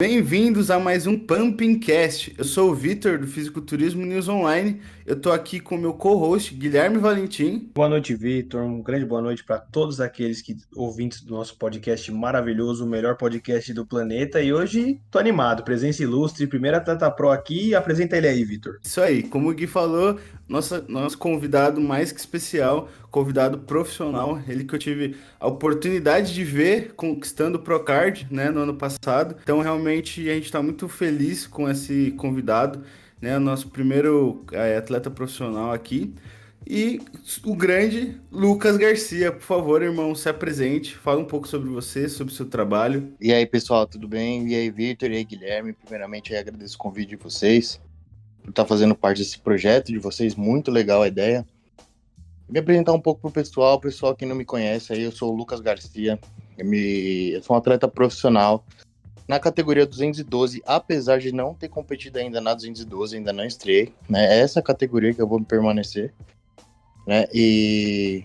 Bem-vindos a mais um Pumpingcast. Eu sou o Vitor, do Fisiculturismo News Online. Eu tô aqui com o meu co-host, Guilherme Valentim. Boa noite, Vitor. Um grande boa noite para todos aqueles ouvintes do nosso podcast maravilhoso, o melhor podcast do planeta. E hoje tô animado, presença ilustre, primeiro atleta pro aqui. Apresenta ele aí, Vitor. Isso aí, como o Gui falou, nosso convidado mais que especial, convidado profissional, ele que eu tive a oportunidade de ver conquistando o Procard, né, no ano passado. Então, realmente, a gente está muito feliz com esse convidado, né, nosso primeiro atleta profissional aqui. E o grande Lucas Garcia, por favor, irmão, se apresente, fala um pouco sobre você, sobre o seu trabalho. E aí, pessoal, tudo bem? E aí, Vitor, e aí, Guilherme. Primeiramente, eu agradeço o convite de vocês por estar fazendo parte desse projeto de vocês. Muito legal a ideia. Me apresentar um pouco pro pessoal que não me conhece, aí eu sou o Lucas Garcia. Eu sou um atleta profissional na categoria 212, apesar de não ter competido ainda na 212, ainda não estreiei, né? É essa categoria que eu vou permanecer, né? E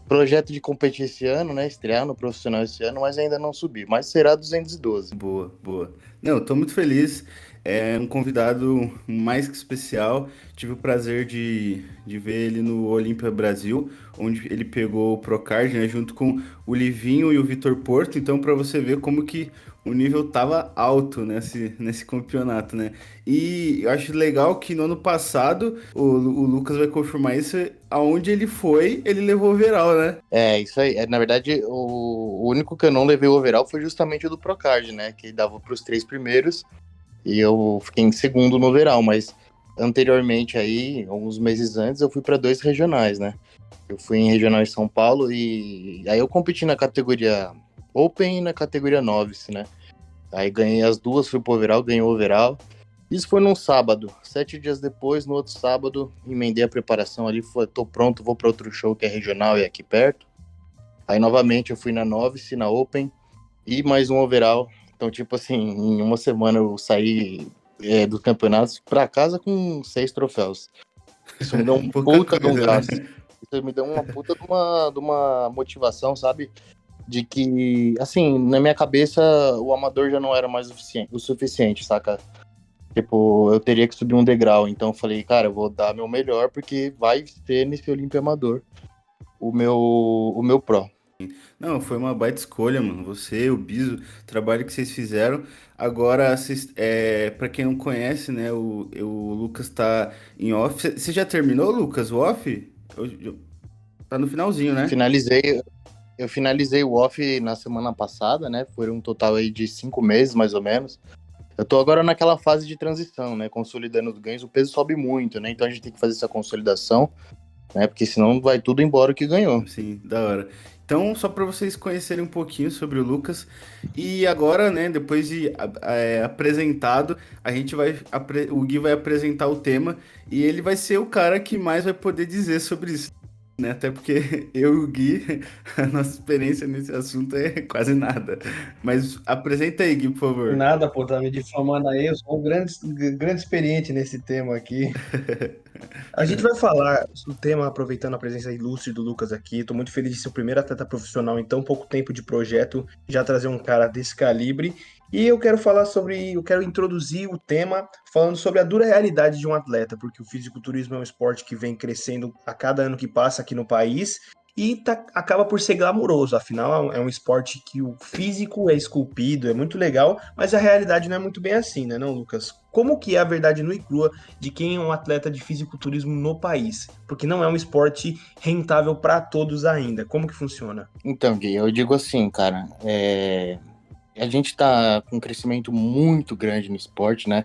projeto de competir esse ano, né? Estrear no profissional esse ano, mas ainda não subi. Mas será 212. Boa, boa. Não, estou muito feliz. É um convidado mais que especial. Tive o prazer de ver ele no Olímpia Brasil, onde ele pegou o Procard, né, junto com o Livinho e o Vitor Porto. Então, para você ver como que o nível tava alto nesse campeonato, né? E eu acho legal que no ano passado, o Lucas vai confirmar isso, aonde ele foi, ele levou o overall, né? É, isso aí. Na verdade, o único que eu não levei o overall foi justamente o do Procard, né? Que dava para os três primeiros e eu fiquei em segundo no overall, mas anteriormente aí, alguns meses antes, eu fui para dois regionais, né? Eu fui em regional em São Paulo e aí eu competi na categoria Open e na categoria Novice, né? Aí ganhei as duas, fui pro overall, ganhei o overall. Isso foi num sábado. 7 dias depois, no outro sábado, emendei a preparação ali, tô pronto, vou para outro show que é regional e aqui perto. Aí novamente eu fui na Novice, na Open e mais um overall. Então, tipo assim, em uma semana eu saí do campeonato pra casa com 6 troféus. Isso me deu um Pouca puta de um coisa, gás. né? Isso me deu uma puta de uma motivação, sabe? De que, assim, na minha cabeça o amador já não era mais o suficiente, saca? Tipo, eu teria que subir um degrau. Então eu falei, cara, eu vou dar meu melhor porque vai ser nesse Olímpia Amador o meu pro. Não, foi uma baita escolha, mano. Você, o Biso, o trabalho que vocês fizeram. Agora, para quem não conhece, né, o Lucas tá em off. Você já terminou, Lucas, o off? Tá no finalzinho, né? Finalizei, eu finalizei o off na semana passada, né? Foi um total aí de 5 meses, mais ou menos. Eu tô agora naquela fase de transição, né? Consolidando os ganhos, o peso sobe muito, né? Então a gente tem que fazer essa consolidação, né? Porque senão vai tudo embora o que ganhou. Sim, da hora. Então, só para vocês conhecerem um pouquinho sobre o Lucas. E agora, né, depois de apresentado, a gente o Gui vai apresentar o tema e ele vai ser o cara que mais vai poder dizer sobre isso, né? Até porque eu e o Gui, a nossa experiência nesse assunto é quase nada. Mas apresenta aí, Gui, por favor. Nada, pô, tá me difamando aí. Eu sou um grande experiente nesse tema aqui. A gente vai falar do tema, aproveitando a presença ilustre do Lucas aqui. Estou muito feliz de ser o primeiro atleta profissional em tão pouco tempo de projeto, já trazer um cara desse calibre. E eu quero introduzir o tema falando sobre a dura realidade de um atleta, porque o fisiculturismo é um esporte que vem crescendo a cada ano que passa aqui no país e acaba por ser glamouroso. Afinal, é um esporte que o físico é esculpido, é muito legal, mas a realidade não é muito bem assim, né, não, Lucas? Como que é a verdade nua e crua de quem é um atleta de fisiculturismo no país, porque não é um esporte rentável para todos ainda. Como que funciona? Então, Gui, eu digo assim, cara, a gente tá com um crescimento muito grande no esporte, né?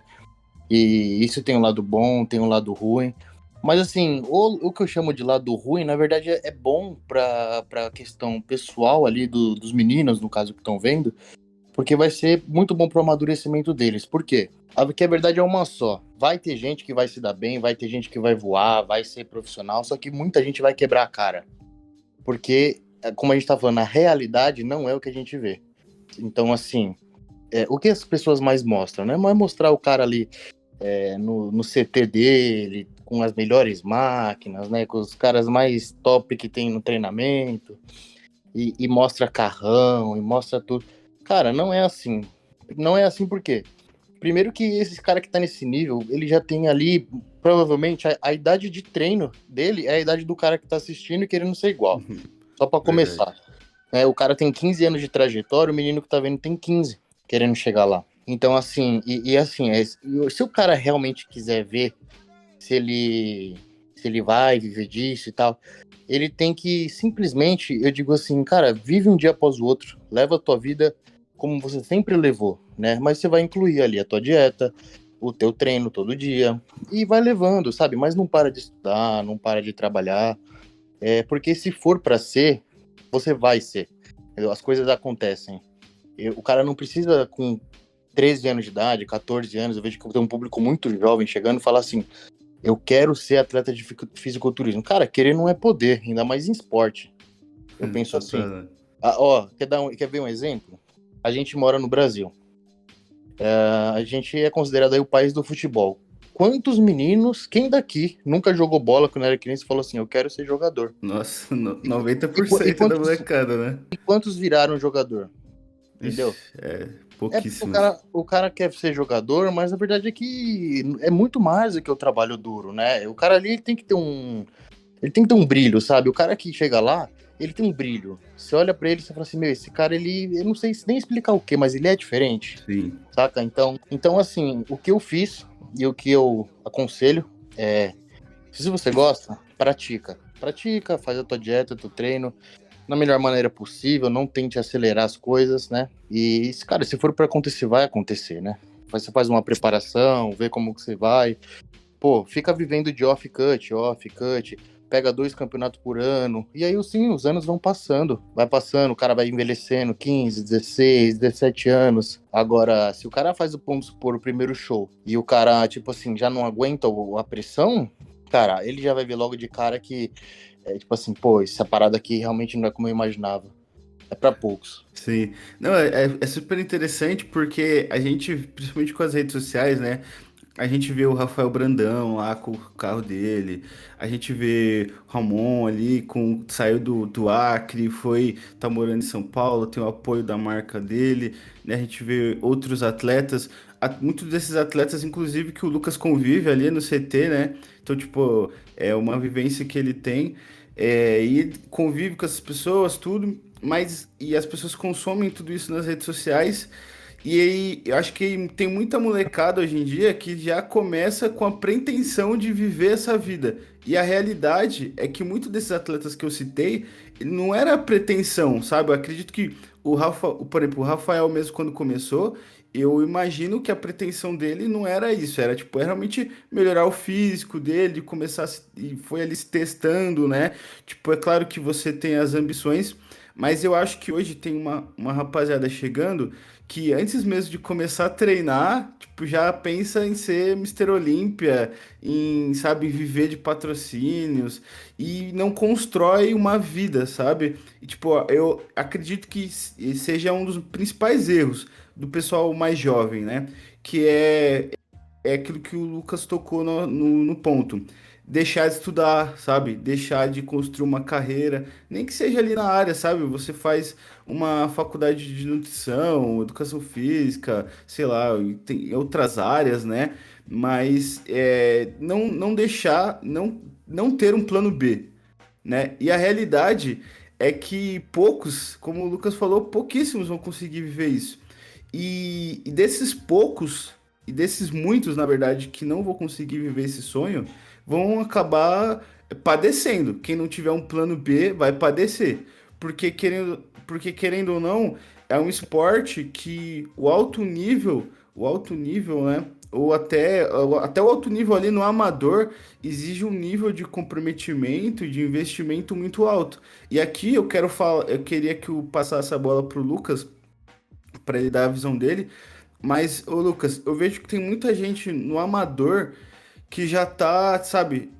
E isso tem um lado bom, tem um lado ruim. Mas assim, o que eu chamo de lado ruim, na verdade, é bom para a questão pessoal ali dos meninos, no caso que estão vendo, porque vai ser muito bom para o amadurecimento deles. Por quê? Porque a verdade é uma só. Vai ter gente que vai se dar bem, vai ter gente que vai voar, vai ser profissional, só que muita gente vai quebrar a cara. Porque, como a gente tá falando, a realidade não é o que a gente vê. Então, assim, o que as pessoas mais mostram, né? Não é mostrar o cara ali no CT dele, com as melhores máquinas, né? Com os caras mais top que tem no treinamento, e mostra carrão, e mostra tudo. Cara, não é assim. Não é assim por quê? Primeiro que esse cara que tá nesse nível, ele já tem ali, provavelmente, a idade de treino dele é a idade do cara que tá assistindo e querendo ser igual. Só pra Verdade. começar. O cara tem 15 anos de trajetória, o menino que tá vendo tem 15, querendo chegar lá. Então, assim, assim, se o cara realmente quiser ver se ele vai viver disso e tal, ele tem que simplesmente, eu digo assim, cara, vive um dia após o outro, leva a tua vida como você sempre levou, né? Mas você vai incluir ali a tua dieta, o teu treino todo dia e vai levando, sabe? Mas não para de estudar, não para de trabalhar, porque se for para ser, você vai ser. As coisas acontecem. O cara não precisa com 13 anos de idade, 14 anos, eu vejo que tem um público muito jovem chegando e fala assim, eu quero ser atleta de fisiculturismo. Cara, querer não é poder, ainda mais em esporte. Eu penso assim. Total. Quer ver um exemplo? A gente mora no Brasil. A gente é considerado aí o país do futebol. Quantos meninos, quem daqui nunca jogou bola quando era criança e falou assim, eu quero ser jogador? Nossa, E, qu- e 90% da quantos, molecada, né? e quantos viraram jogador? Entendeu? Ixi, É porque o pouquíssimos. cara, o cara quer ser jogador, mas a verdade é que é muito mais do que o trabalho duro, né? O cara ali ele tem que ter um brilho, sabe? O cara que chega lá, ele tem um brilho. Você olha pra ele e você fala assim, meu, esse cara, eu não sei nem explicar o quê, mas ele é diferente, Sim. saca? Então assim, o que eu fiz e o que eu aconselho é, se você gosta, pratica. Pratica, faz a tua dieta, teu treino, na melhor maneira possível, não tente acelerar as coisas, né? E, cara, se for pra acontecer, vai acontecer, né? Você faz uma preparação, vê como que você vai, pô, fica vivendo de off, cut, pega 2 campeonatos por ano, e aí sim, os anos vão passando, vai passando, o cara vai envelhecendo, 15, 16, 17 anos. Agora, se o cara faz, vamos supor, o primeiro show, e o cara, tipo assim, já não aguenta a pressão, cara, ele já vai ver logo de cara que, tipo assim, pô, essa parada aqui realmente não é como eu imaginava. É pra poucos. Sim. Não, é super interessante porque a gente, principalmente com as redes sociais, né? A gente vê o Rafael Brandão lá com o carro dele, a gente vê o Ramon ali saiu do Acre, tá morando em São Paulo, tem o apoio da marca dele, né? A gente vê outros atletas, muitos desses atletas, inclusive, que o Lucas convive ali no CT, né? Então, tipo, é uma vivência que ele tem, e ele convive com essas pessoas, tudo, e as pessoas consomem tudo isso nas redes sociais. E aí, eu acho que tem muita molecada hoje em dia que já começa com a pretensão de viver essa vida. E a realidade é que muitos desses atletas que eu citei, não era pretensão, sabe? Eu acredito que por exemplo, o Rafael mesmo quando começou, eu imagino que a pretensão dele não era isso, era tipo, é realmente melhorar o físico dele, de começar e foi ali se testando, né? Tipo, é claro que você tem as ambições, mas eu acho que hoje tem uma rapaziada chegando que antes mesmo de começar a treinar, tipo, já pensa em ser Mister Olímpia, em, sabe, viver de patrocínios e não constrói uma vida, sabe? E, tipo, ó, eu acredito que seja um dos principais erros do pessoal mais jovem, né? Que é aquilo que o Lucas tocou no ponto. Deixar de estudar, sabe? Deixar de construir uma carreira, nem que seja ali na área, sabe? Você faz uma faculdade de nutrição, educação física, sei lá, e tem outras áreas, né? Mas não deixar, não ter um plano B, né? E a realidade é que poucos, como o Lucas falou, pouquíssimos vão conseguir viver isso. E desses poucos, e desses muitos, na verdade, que não vão conseguir viver esse sonho, vão acabar padecendo. Quem não tiver um plano B vai padecer. Porque querendo ou não, é um esporte que o alto nível, né? Ou até o alto nível ali no amador exige um nível de comprometimento e de investimento muito alto. E aqui eu quero falar, eu queria que eu passasse a bola para o Lucas para ele dar a visão dele. Mas, ô Lucas, eu vejo que tem muita gente no amador que já tá, sabe?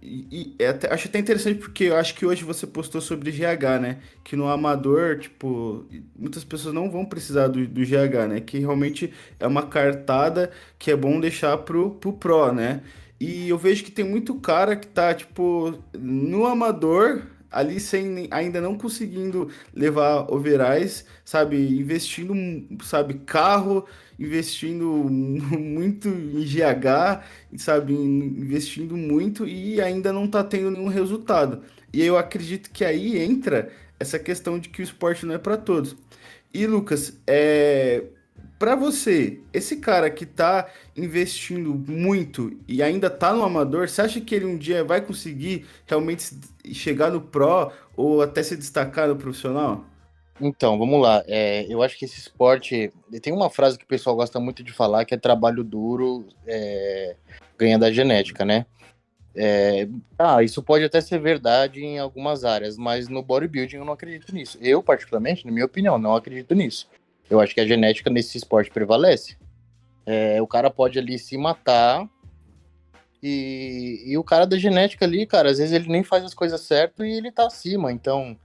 Acho até interessante porque eu acho que hoje você postou sobre GH, né? Que no amador, tipo, muitas pessoas não vão precisar do GH, né? Que realmente é uma cartada que é bom deixar pro Pro, né? E eu vejo que tem muito cara que tá, tipo, no amador, ali sem ainda não conseguindo levar overais, sabe? Investindo, sabe, carro, investindo muito em GH, sabe, investindo muito e ainda não tá tendo nenhum resultado. E eu acredito que aí entra essa questão de que o esporte não é para todos. E Lucas, para você, esse cara que tá investindo muito e ainda tá no amador, você acha que ele um dia vai conseguir realmente chegar no pro ou até se destacar no profissional? Então, vamos lá. Eu acho que esse esporte. Tem uma frase que o pessoal gosta muito de falar que é trabalho duro ganha da genética, né? Isso pode até ser verdade em algumas áreas, mas no bodybuilding eu não acredito nisso. Eu, particularmente, na minha opinião, não acredito nisso. Eu acho que a genética nesse esporte prevalece. O cara pode ali se matar e o cara da genética ali, cara, às vezes ele nem faz as coisas certas e ele tá acima. Então,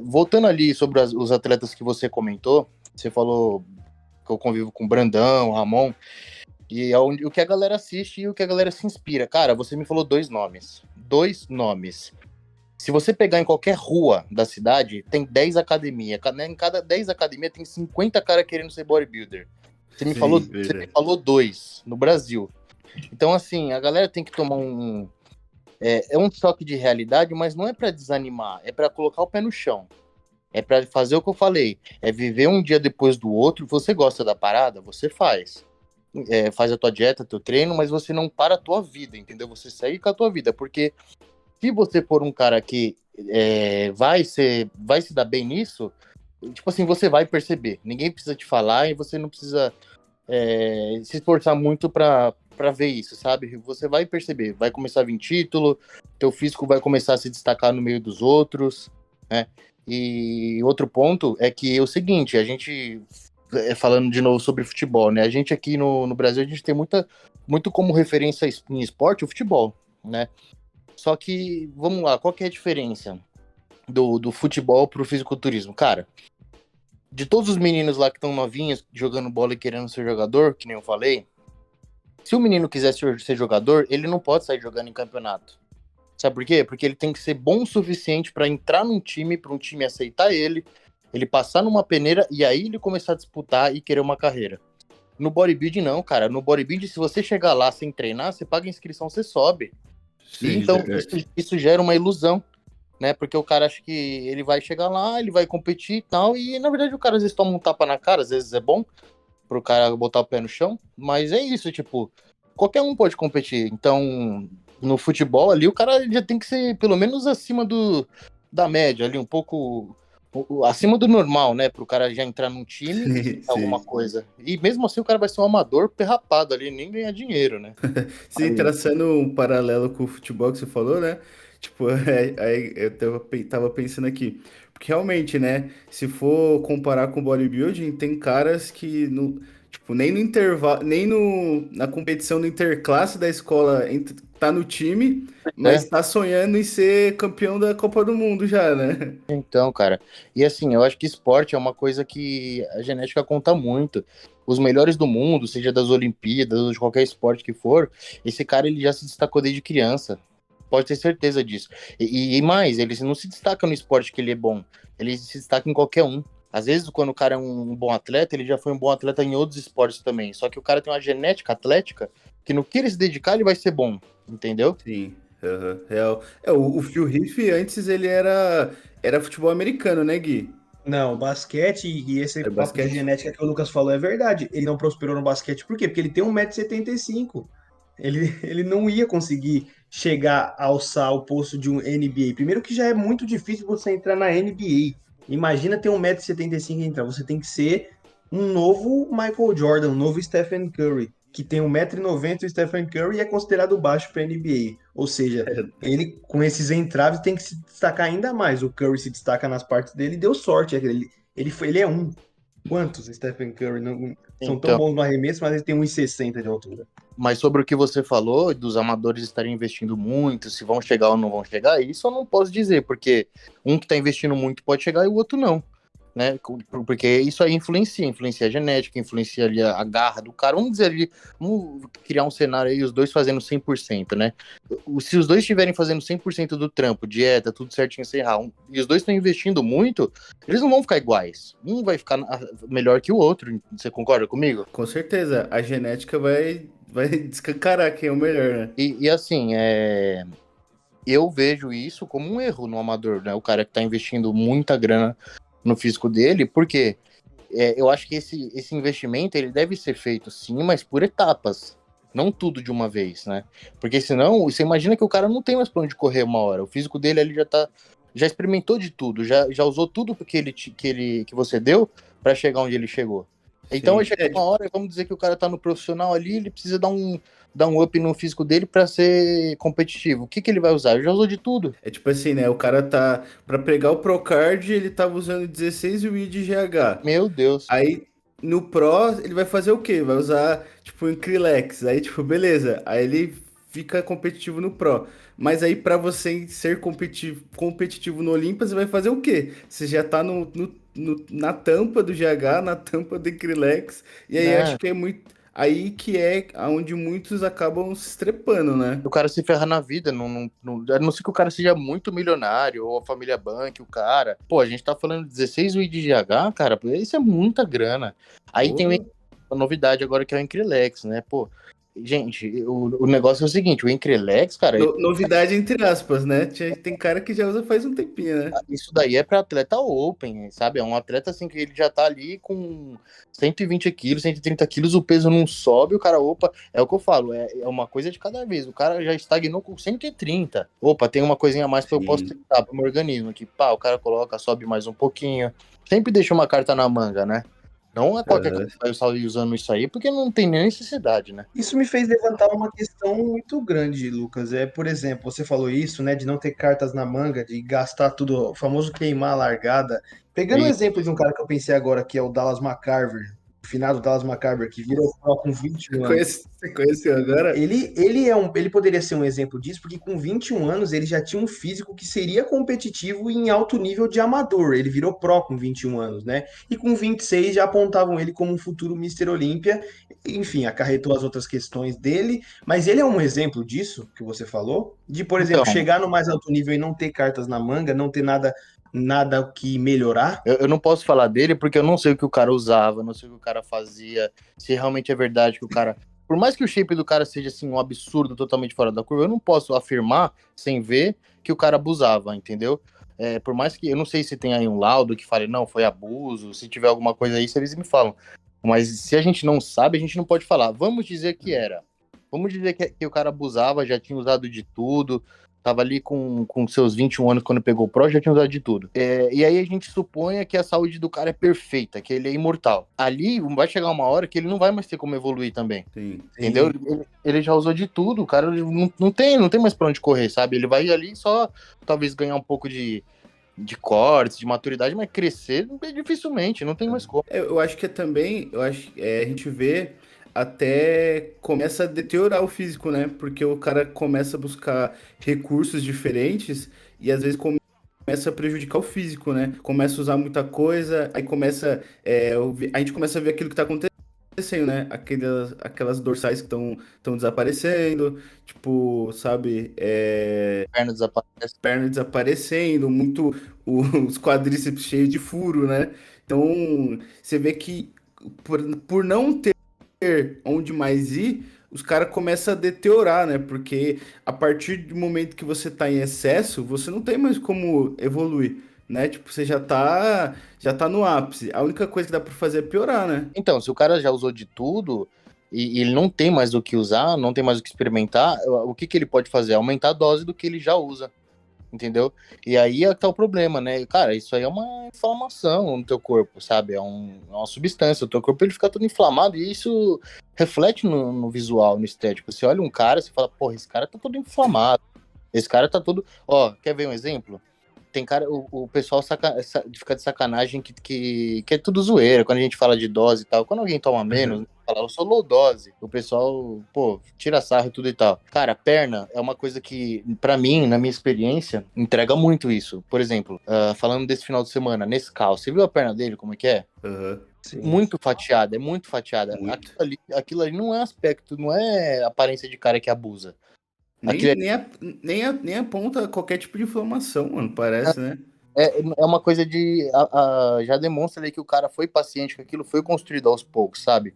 voltando ali sobre os atletas que você comentou, você falou que eu convivo com o Brandão, o Ramon, e o que a galera assiste e o que a galera se inspira. Cara, você me falou dois nomes. Dois nomes. Se você pegar em qualquer rua da cidade, tem 10 academias. Em cada 10 academias tem 50 caras querendo ser bodybuilder. Você me Sim, falou dois no Brasil. Então, assim, a galera tem que tomar um choque de realidade, mas não é pra desanimar, é pra colocar o pé no chão. É pra fazer o que eu falei. É viver um dia depois do outro. Você gosta da parada? Você faz. Faz a tua dieta, teu treino, mas você não para a tua vida, entendeu? Você segue com a tua vida, porque se você for um cara que vai se dar bem nisso, tipo assim, você vai perceber. Ninguém precisa te falar e você não precisa se esforçar muito pra ver isso, sabe? Você vai perceber, vai começar a vir título, teu físico vai começar a se destacar no meio dos outros, né? E outro ponto é que é o seguinte, a gente, falando de novo sobre futebol, né? A gente aqui no Brasil, a gente tem muito como referência em esporte o futebol, né? Só que, vamos lá, qual que é a diferença do futebol pro fisiculturismo? Cara, de todos os meninos lá que estão novinhos, jogando bola e querendo ser jogador, que nem eu falei, se o menino quiser ser jogador, ele não pode sair jogando em campeonato. Sabe por quê? Porque ele tem que ser bom o suficiente para entrar num time, para um time aceitar ele passar numa peneira e aí ele começar a disputar e querer uma carreira. No bodybuilding não, cara. No bodybuilding, se você chegar lá sem treinar, você paga a inscrição, você sobe. E sim, então verdade. isso gera uma ilusão, né? Porque o cara acha que ele vai chegar lá, ele vai competir e tal, e na verdade o cara às vezes toma um tapa na cara, às vezes é bom pro cara botar o pé no chão, mas é isso, tipo, qualquer um pode competir. Então, no futebol ali, o cara já tem que ser pelo menos acima da média ali, um pouco acima do normal, né? Pro cara já entrar num time e Sim, tentar alguma sim. coisa. E mesmo assim o cara vai ser um amador perrapado ali, nem ganhar dinheiro, né? Sim, Aí, traçando um paralelo com o futebol que você falou, né? Tipo, aí eu tava pensando aqui. Porque realmente, né? Se for comparar com bodybuilding, tem caras que tipo, nem no intervalo, nem na competição do interclasse da escola tá no time, mas é, tá sonhando em ser campeão da Copa do Mundo já, né? então, cara, e assim, eu acho que esporte é uma coisa que a genética conta muito. Os melhores do mundo, seja das Olimpíadas ou de qualquer esporte que for, esse cara ele já se destacou desde criança. Pode ter certeza disso. E mais, ele não se destaca no esporte que ele é bom, ele se destaca em qualquer um. Às vezes, quando o cara é um bom atleta, ele já foi um bom atleta em outros esportes também. Só que o cara tem uma genética atlética que no que ele se dedicar, ele vai ser bom, entendeu? Sim, aham, real. O Phil Heath antes ele era futebol americano, né, Gui? Não, o basquete e esse É papo de basquete? genética que o Lucas falou é verdade. Ele não prosperou no basquete, por quê? Porque ele tem 1,75 m. Ele não ia conseguir chegar a alçar o posto de um NBA. Primeiro que já é muito difícil você entrar na NBA. Imagina ter 1,75 m e entrar. Você tem que ser um novo Michael Jordan, um novo Stephen Curry, que tem 1,90 m, e o Stephen Curry é considerado baixo para NBA. Ou seja, ele com esses entraves tem que se destacar ainda mais. O Curry se destaca nas partes dele e deu sorte. Ele é um. Quantos Stephen Curry são tão Então, bons no arremesso, mas ele tem 1,60 m de altura. mas sobre o que você falou, dos amadores estarem investindo muito, se vão chegar ou não vão chegar, isso eu não posso dizer, porque um que está investindo muito pode chegar e o outro não. né? Porque isso aí influencia a genética, influencia ali a garra do cara. Vamos dizer ali, vamos criar um cenário aí, os dois fazendo 100%, né? Se os dois estiverem fazendo 100% do trampo, dieta, tudo certinho, sem errar, e os dois estão investindo muito, eles não vão ficar iguais. Um vai ficar melhor que o outro, você concorda comigo? Com certeza, a genética vai descancarar quem é o melhor, né? E assim, eu vejo isso como um erro no amador, né? O cara que tá investindo muita grana no físico dele, porque eu acho que esse investimento ele deve ser feito sim, mas por etapas, não tudo de uma vez, né? Porque senão, você imagina que o cara não tem mais pra onde correr uma hora, o físico dele ali já experimentou de tudo, já usou tudo que você deu pra chegar onde ele chegou. Então Sim. vai chegar uma hora, vamos dizer que o cara tá no profissional ali, ele precisa dar um up no físico dele pra ser competitivo. O que ele vai usar? Ele já usou de tudo. É tipo assim, né? O cara tá. Pra pegar o Procard, ele tava usando 16 UI de GH. Meu Deus. Aí no Pro, ele vai fazer o quê? Vai usar, tipo, o Increlex. Aí, tipo, beleza. Aí ele fica competitivo no Pro. Mas aí, pra você ser competitivo no Olympus, você vai fazer o quê? Você já tá na tampa do GH, na tampa do Increlex. E aí, Né? acho que é muito. Aí que é onde muitos acabam se estrepando, né? O cara se ferra na vida, a não ser que o cara seja muito milionário, ou a família banque, o cara. Pô, a gente tá falando de 16 UI de GH, cara, isso é muita grana. Aí tem Porra. a novidade agora que é o Increlex, né? Pô, gente, o negócio é o seguinte, o Increlex, cara, Novidade entre aspas, né? Tem cara que já usa faz um tempinho, né? isso daí é para atleta open, sabe? É um atleta assim que ele já tá ali com 120 quilos, 130 quilos, o peso não sobe, o cara, opa, é o que eu falo, é uma coisa de cada vez. O cara já estagnou com 130. Opa, tem uma coisinha a mais que eu posso Sim. tentar pro meu organismo aqui. Pá, o cara coloca, sobe mais um pouquinho. Sempre deixa uma carta na manga, né? Não é qualquer cara Aham. que vai sair usando isso aí, porque não tem nem necessidade, né? Isso me fez levantar uma questão muito grande, Lucas. Por exemplo, você falou isso, né, de não ter cartas na manga, de gastar tudo, o famoso queimar a largada. Pegando o E, exemplo de um cara que eu pensei agora, que é o Dallas McCarver, o finado Dallas McCarver, que virou pro com 21 anos. Você conheceu agora? Ele poderia ser um exemplo disso, porque com 21 anos ele já tinha um físico que seria competitivo em alto nível de amador. Ele virou pro com 21 anos, né? E com 26 já apontavam ele como um futuro Mister Olímpia. Enfim, acarretou as outras questões dele, mas ele é um exemplo disso que você falou, de, por exemplo, então, chegar no mais alto nível e não ter cartas na manga, não ter nada que melhorar. eu não posso falar dele porque eu não sei o que o cara usava, não sei o que o cara fazia, se realmente é verdade que o cara. Por mais que o shape do cara seja assim um absurdo, totalmente fora da curva, eu não posso afirmar sem ver que o cara abusava, entendeu? Por mais que eu não sei se tem aí um laudo que fale, não, foi abuso, se tiver alguma coisa aí, eles me falam. Mas se a gente não sabe, a gente não pode falar. Vamos dizer que era. Vamos dizer que o cara abusava, já tinha usado de tudo, tava ali com seus 21 anos quando pegou o Pro, já tinha usado de tudo. E aí a gente suponha que a saúde do cara é perfeita, que ele é imortal. Ali vai chegar uma hora que ele não vai mais ter como evoluir também. Sim. Entendeu? Ele já usou de tudo, o cara não tem mais pra onde correr, sabe? Ele vai ali só talvez ganhar um pouco de cortes, de maturidade, mas crescer dificilmente, não tem mais como. Eu acho que também, a gente vê até começa a deteriorar o físico, né? Porque o cara começa a buscar recursos diferentes e às vezes começa a prejudicar o físico, né? Começa a usar muita coisa, aí a gente começa a ver aquilo que tá acontecendo, né? Aquelas dorsais que estão desaparecendo, tipo, sabe? Perna desaparece. Perna desaparecendo, muito os quadríceps cheios de furo, né? Então, você vê que por não ter onde mais ir, os caras começam a deteriorar, né? Porque a partir do momento que você tá em excesso, você não tem mais como evoluir, né? Tipo, você já tá no ápice. A única coisa que dá pra fazer é piorar, né? Então, se o cara já usou de tudo e ele não tem mais o que usar, não tem mais o que experimentar, o que que ele pode fazer? Aumentar a dose do que ele já usa, entendeu? E aí é que tá o problema, né? Cara, isso aí é uma inflamação no teu corpo, sabe? É uma substância. O teu corpo ele fica todo inflamado e isso reflete no visual, no estético. Você olha um cara, você fala, porra, esse cara tá todo inflamado. Esse cara tá todo. Ó, quer ver um exemplo? Tem cara, o pessoal fica de sacanagem que é tudo zoeira, quando a gente fala de dose e tal. Quando alguém toma menos, falar, eu sou low dose. O pessoal, pô, tira sarro e tudo e tal. Cara, perna é uma coisa que, pra mim, na minha experiência, entrega muito isso. Por exemplo, falando desse final de semana, Nescau, você viu a perna dele, como é que é? Aham. Sim. Muito fatiada, é muito fatiada. Muito. Aquilo ali não é aspecto, não é aparência de cara que abusa. Nem, Aquilo nem aponta qualquer tipo de inflamação, mano, parece, né? é uma coisa de. Já demonstra ali que o cara foi paciente, que aquilo foi construído aos poucos, sabe?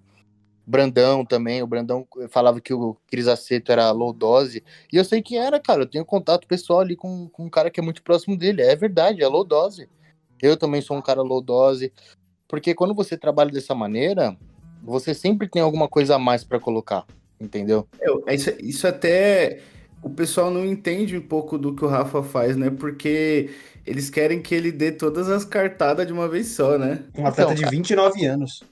Brandão também, o Brandão falava que o Cris Aceto era low dose, e eu sei que era, cara, eu tenho contato pessoal ali com um cara que é muito próximo dele, é verdade, é low dose. Eu também sou um cara low dose, porque quando você trabalha dessa maneira, você sempre tem alguma coisa a mais pra colocar, entendeu? Isso até o pessoal não entende um pouco do que o Rafa faz, né? Porque eles querem que ele dê todas as cartadas de uma vez só, né? Um Então, atleta de 29 anos.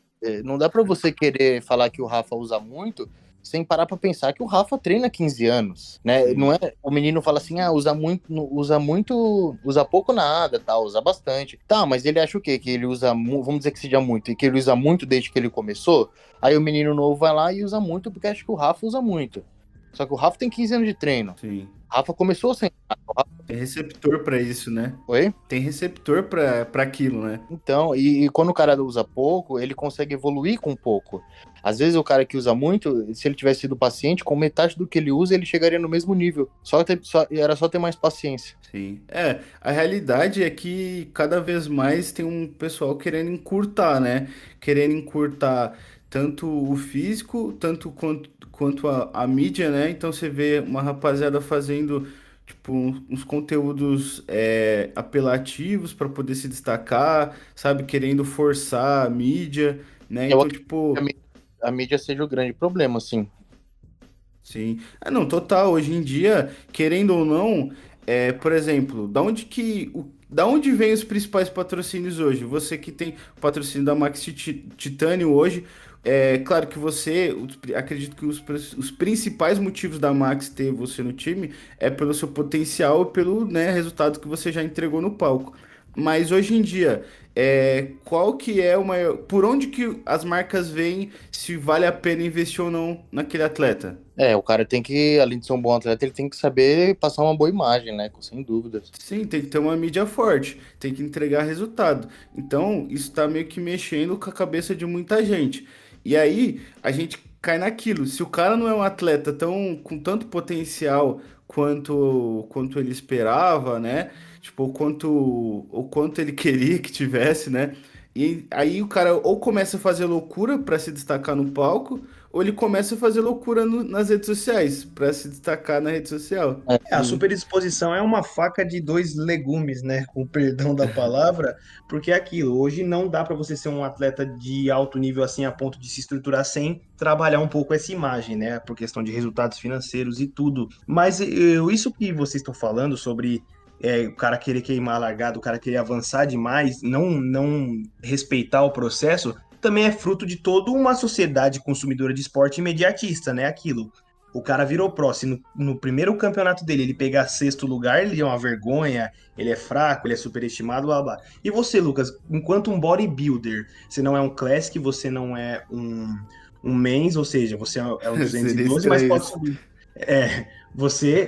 não dá pra você querer falar que o Rafa usa muito sem parar pra pensar que o Rafa treina 15 anos, né? Sim. Não é, o menino fala assim, usa muito, usa pouco nada, tá? Usa bastante. Tá, mas ele acha o quê? Que ele usa, vamos dizer que seja muito, e que ele usa muito desde que ele começou? Aí o menino novo vai lá e usa muito porque acha que o Rafa usa muito. Só que o Rafa tem 15 anos de treino. Sim. O Rafa começou sem. Tem receptor pra isso, né? Oi? Tem receptor pra aquilo, né? Então, e quando o cara usa pouco, ele consegue evoluir com pouco. Às vezes o cara que usa muito, se ele tivesse sido paciente, com metade do que ele usa, ele chegaria no mesmo nível. Era só ter mais paciência. Sim. A realidade é que cada vez mais tem um pessoal querendo encurtar, né? Querendo encurtar tanto o físico, tanto quanto a mídia, né? Então você vê uma rapaziada fazendo tipo uns conteúdos apelativos para poder se destacar, sabe? Querendo forçar a mídia, né? Eu Então, acredito que tipo, a mídia seja o grande problema, assim. sim. Ah, não, total. Hoje em dia, querendo ou não, por exemplo, da onde vem os principais patrocínios hoje? Você que tem o patrocínio da Max Titânio hoje, claro que acredito que os principais motivos da Max ter você no time é pelo seu potencial e pelo, né, resultado que você já entregou no palco. Mas hoje em dia, qual que é o maior, por onde que as marcas veem se vale a pena investir ou não naquele atleta? O cara tem que, além de ser um bom atleta, ele tem que saber passar uma boa imagem, né? Sem dúvidas. Sim, tem que ter uma mídia forte, tem que entregar resultado. Então, isso tá meio que mexendo com a cabeça de muita gente. E aí, a gente cai naquilo. Se o cara não é um atleta com tanto potencial quanto ele esperava, né? Tipo, o quanto ele queria que tivesse, né? E aí o cara ou começa a fazer loucura para se destacar no palco, ou ele começa a fazer loucura nas redes sociais para se destacar na rede social. A superexposição é uma faca de dois legumes, né? Com o perdão da palavra, porque é aquilo. Hoje não dá para você ser um atleta de alto nível assim a ponto de se estruturar sem trabalhar um pouco essa imagem, né? Por questão de resultados financeiros e tudo. Mas isso que vocês estão falando sobre o cara querer queimar a largada, o cara querer avançar demais, não respeitar o processo, também é fruto de toda uma sociedade consumidora de esporte imediatista, né? Aquilo. O cara virou pró. Se no primeiro campeonato dele ele pegar sexto lugar, ele é uma vergonha, ele é fraco, ele é superestimado, blá blá. E você, Lucas, enquanto um bodybuilder, você não é um classic, você não é um men's, ou seja, você é um Seria 212, mas estranho pode isso. subir. Você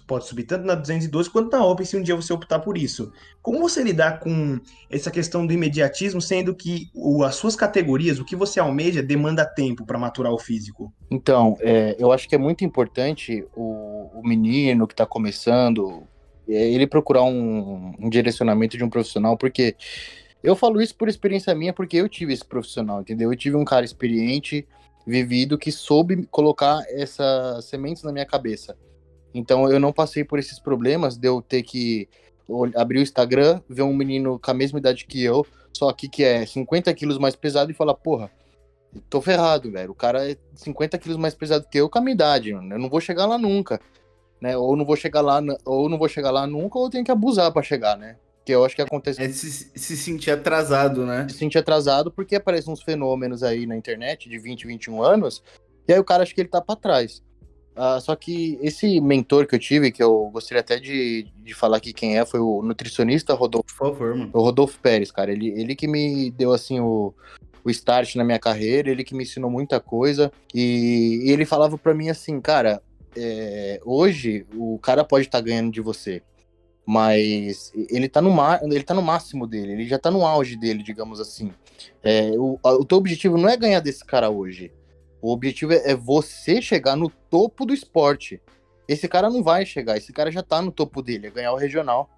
pode subir tanto na 212 quanto na Open se um dia você optar por isso. Como você lidar com essa questão do imediatismo, sendo que as suas categorias, o que você almeja, demanda tempo para maturar o físico? Então, eu acho que é muito importante o menino que está começando, ele procurar um direcionamento de um profissional, porque eu falo isso por experiência minha, porque eu tive esse profissional, entendeu? Eu tive um cara experiente, vivido, que soube colocar essas sementes na minha cabeça. Então, eu não passei por esses problemas de eu ter que abrir o Instagram, ver um menino com a mesma idade que eu, só que é 50 quilos mais pesado e falar, porra, tô ferrado, velho. O cara é 50 quilos mais pesado que eu com a minha idade, mano. Eu não vou chegar lá nunca, né? Ou não vou chegar lá nunca, ou eu tenho que abusar pra chegar, né? Que eu acho que acontece É se sentir atrasado, né? se sentir atrasado porque aparecem uns fenômenos aí na internet de 20, 21 anos, e aí o cara acha que ele tá pra trás. Só que esse mentor que eu tive, que eu gostaria até de falar aqui quem é, foi o nutricionista Por favor, mano. o Rodolfo Pérez, cara. Ele que me deu, assim, o start na minha carreira, ele que me ensinou muita coisa. E ele falava pra mim assim, cara, hoje o cara pode estar ganhando de você, mas ele tá no máximo dele, ele já tá no auge dele, digamos assim. O teu objetivo não é ganhar desse cara hoje. O objetivo é você chegar no topo do esporte. Esse cara não vai chegar, esse cara já tá no topo dele, é ganhar o regional,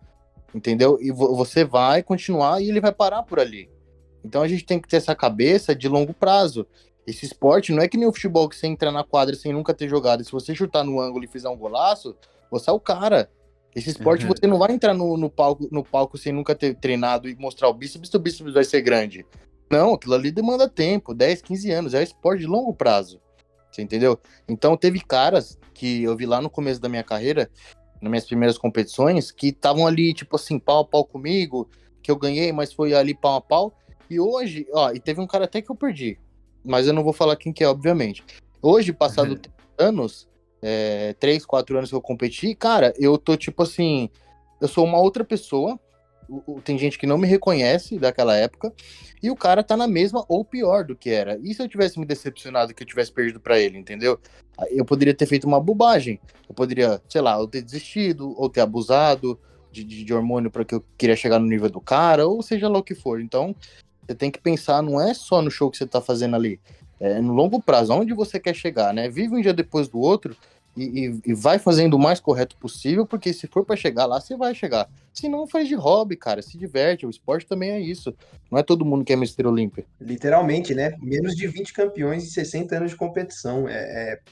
entendeu? E você vai continuar e ele vai parar por ali. Então a gente tem que ter essa cabeça de longo prazo. Esse esporte não é que nem o futebol que você entra na quadra sem nunca ter jogado. E se você chutar no ângulo e fizer um golaço, você é o cara. Esse esporte você não vai entrar no palco sem nunca ter treinado e mostrar o bíceps vai ser grande. Não, aquilo ali demanda tempo, 10, 15 anos. É um esporte de longo prazo. Você entendeu? Então teve caras que eu vi lá no começo da minha carreira, nas minhas primeiras competições, que estavam ali, tipo assim, pau a pau comigo, que eu ganhei, mas foi ali pau a pau. E hoje, e teve um cara até que eu perdi, mas eu não vou falar quem que é, obviamente. Hoje, passado 3 anos, 3, 4 anos que eu competi, cara, eu tô tipo assim, eu sou uma outra pessoa, tem gente que não me reconhece daquela época, e o cara tá na mesma ou pior do que era. E se eu tivesse me decepcionado, que eu tivesse perdido pra ele, entendeu? Eu poderia ter feito uma bobagem, eu poderia, sei lá, ou ter desistido, ou ter abusado de hormônio para que eu queria chegar no nível do cara, ou seja lá o que for. Então, você tem que pensar, não é só no show que você tá fazendo ali, é no longo prazo, onde você quer chegar, né? Vive um dia depois do outro e vai fazendo o mais correto possível, porque se for para chegar lá, você vai chegar. Se não, faz de hobby, cara, se diverte, o esporte também é isso. Não é todo mundo que é Mr. Olímpia. Literalmente, né? Menos de 20 campeões e 60 anos de competição.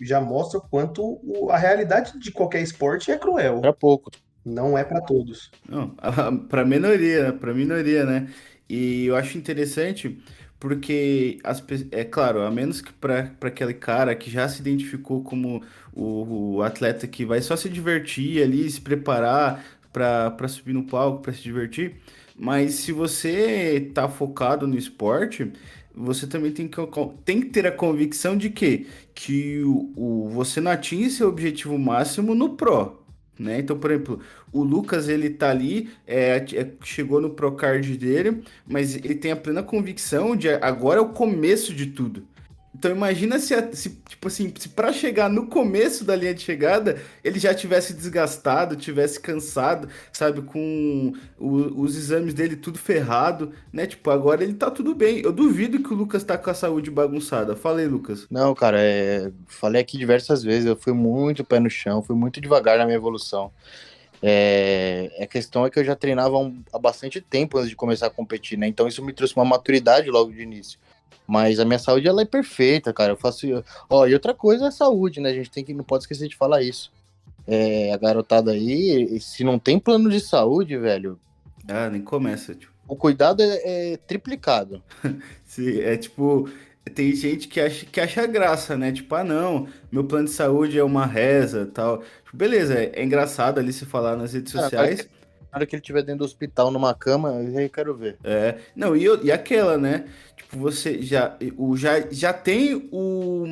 Já mostra o quanto a realidade de qualquer esporte é cruel. Para pouco. Não é para todos. Não, para minoria, né? E eu acho interessante porque é claro, a menos que para aquele cara que já se identificou como o atleta que vai só se divertir ali, se preparar para subir no palco, para se divertir, mas se você tá focado no esporte, você também tem que ter a convicção de que você não atinge seu objetivo máximo no pro. Né? Então, por exemplo, o Lucas ele tá ali, chegou no Procard dele, mas ele tem a plena convicção de agora é o começo de tudo. Então imagina tipo assim, se para chegar no começo da linha de chegada, ele já tivesse desgastado, tivesse cansado, sabe, com os exames dele tudo ferrado, né? Tipo, agora ele tá tudo bem. Eu duvido que o Lucas tá com a saúde bagunçada. Fala aí, Lucas. Não, cara, falei aqui diversas vezes, eu fui muito pé no chão, fui muito devagar na minha evolução. A questão é que eu já treinava há bastante tempo antes de começar a competir, né? Então isso me trouxe uma maturidade logo de início. Mas a minha saúde, ela é perfeita, cara. Eu faço. Ó, e outra coisa é a saúde, né? A gente não pode esquecer de falar isso. A garotada aí, se não tem plano de saúde, velho, Ah, nem começa, tipo. o cuidado é triplicado. É tipo, tem gente que acha graça, né? Tipo, ah, não, meu plano de saúde é uma reza, tal. Tipo, beleza, é engraçado ali se falar nas redes Cara, sociais. na hora que ele estiver dentro do hospital numa cama, aí eu quero ver. Não, e aquela, né? Tipo, você já tem o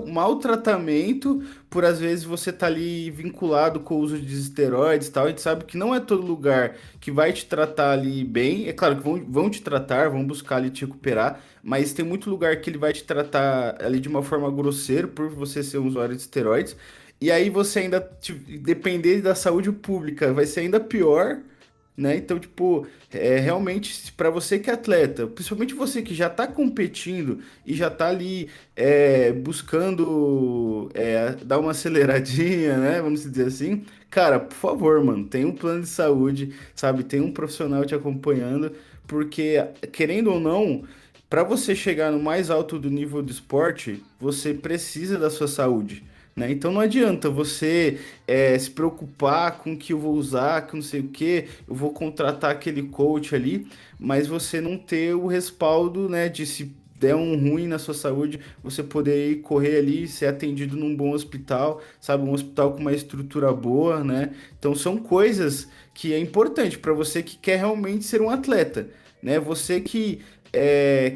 maltratamento por às vezes você tá ali vinculado com o uso de esteroides e tal. A gente sabe que não é todo lugar que vai te tratar ali bem. É claro que vão te tratar, vão buscar ali te recuperar, mas tem muito lugar que ele vai te tratar ali de uma forma grosseira por você ser um usuário de esteroides. E aí você ainda depender da saúde pública, vai ser ainda pior, né? Então, tipo, realmente, para você que é atleta, principalmente você que já tá competindo e já tá ali buscando dar uma aceleradinha, né? Vamos dizer assim, cara, por favor, mano, tem um plano de saúde, sabe? Tem um profissional te acompanhando, porque, querendo ou não, para você chegar no mais alto do nível do esporte, você precisa da sua saúde. Né? Então não adianta você se preocupar com o que eu vou usar, que não sei o que, eu vou contratar aquele coach ali, mas você não ter o respaldo, né, de se der um ruim na sua saúde, você poder ir correr ali, ser atendido num bom hospital, sabe, um hospital com uma estrutura boa, né? Então são coisas que é importante para você que quer realmente ser um atleta, né? Você que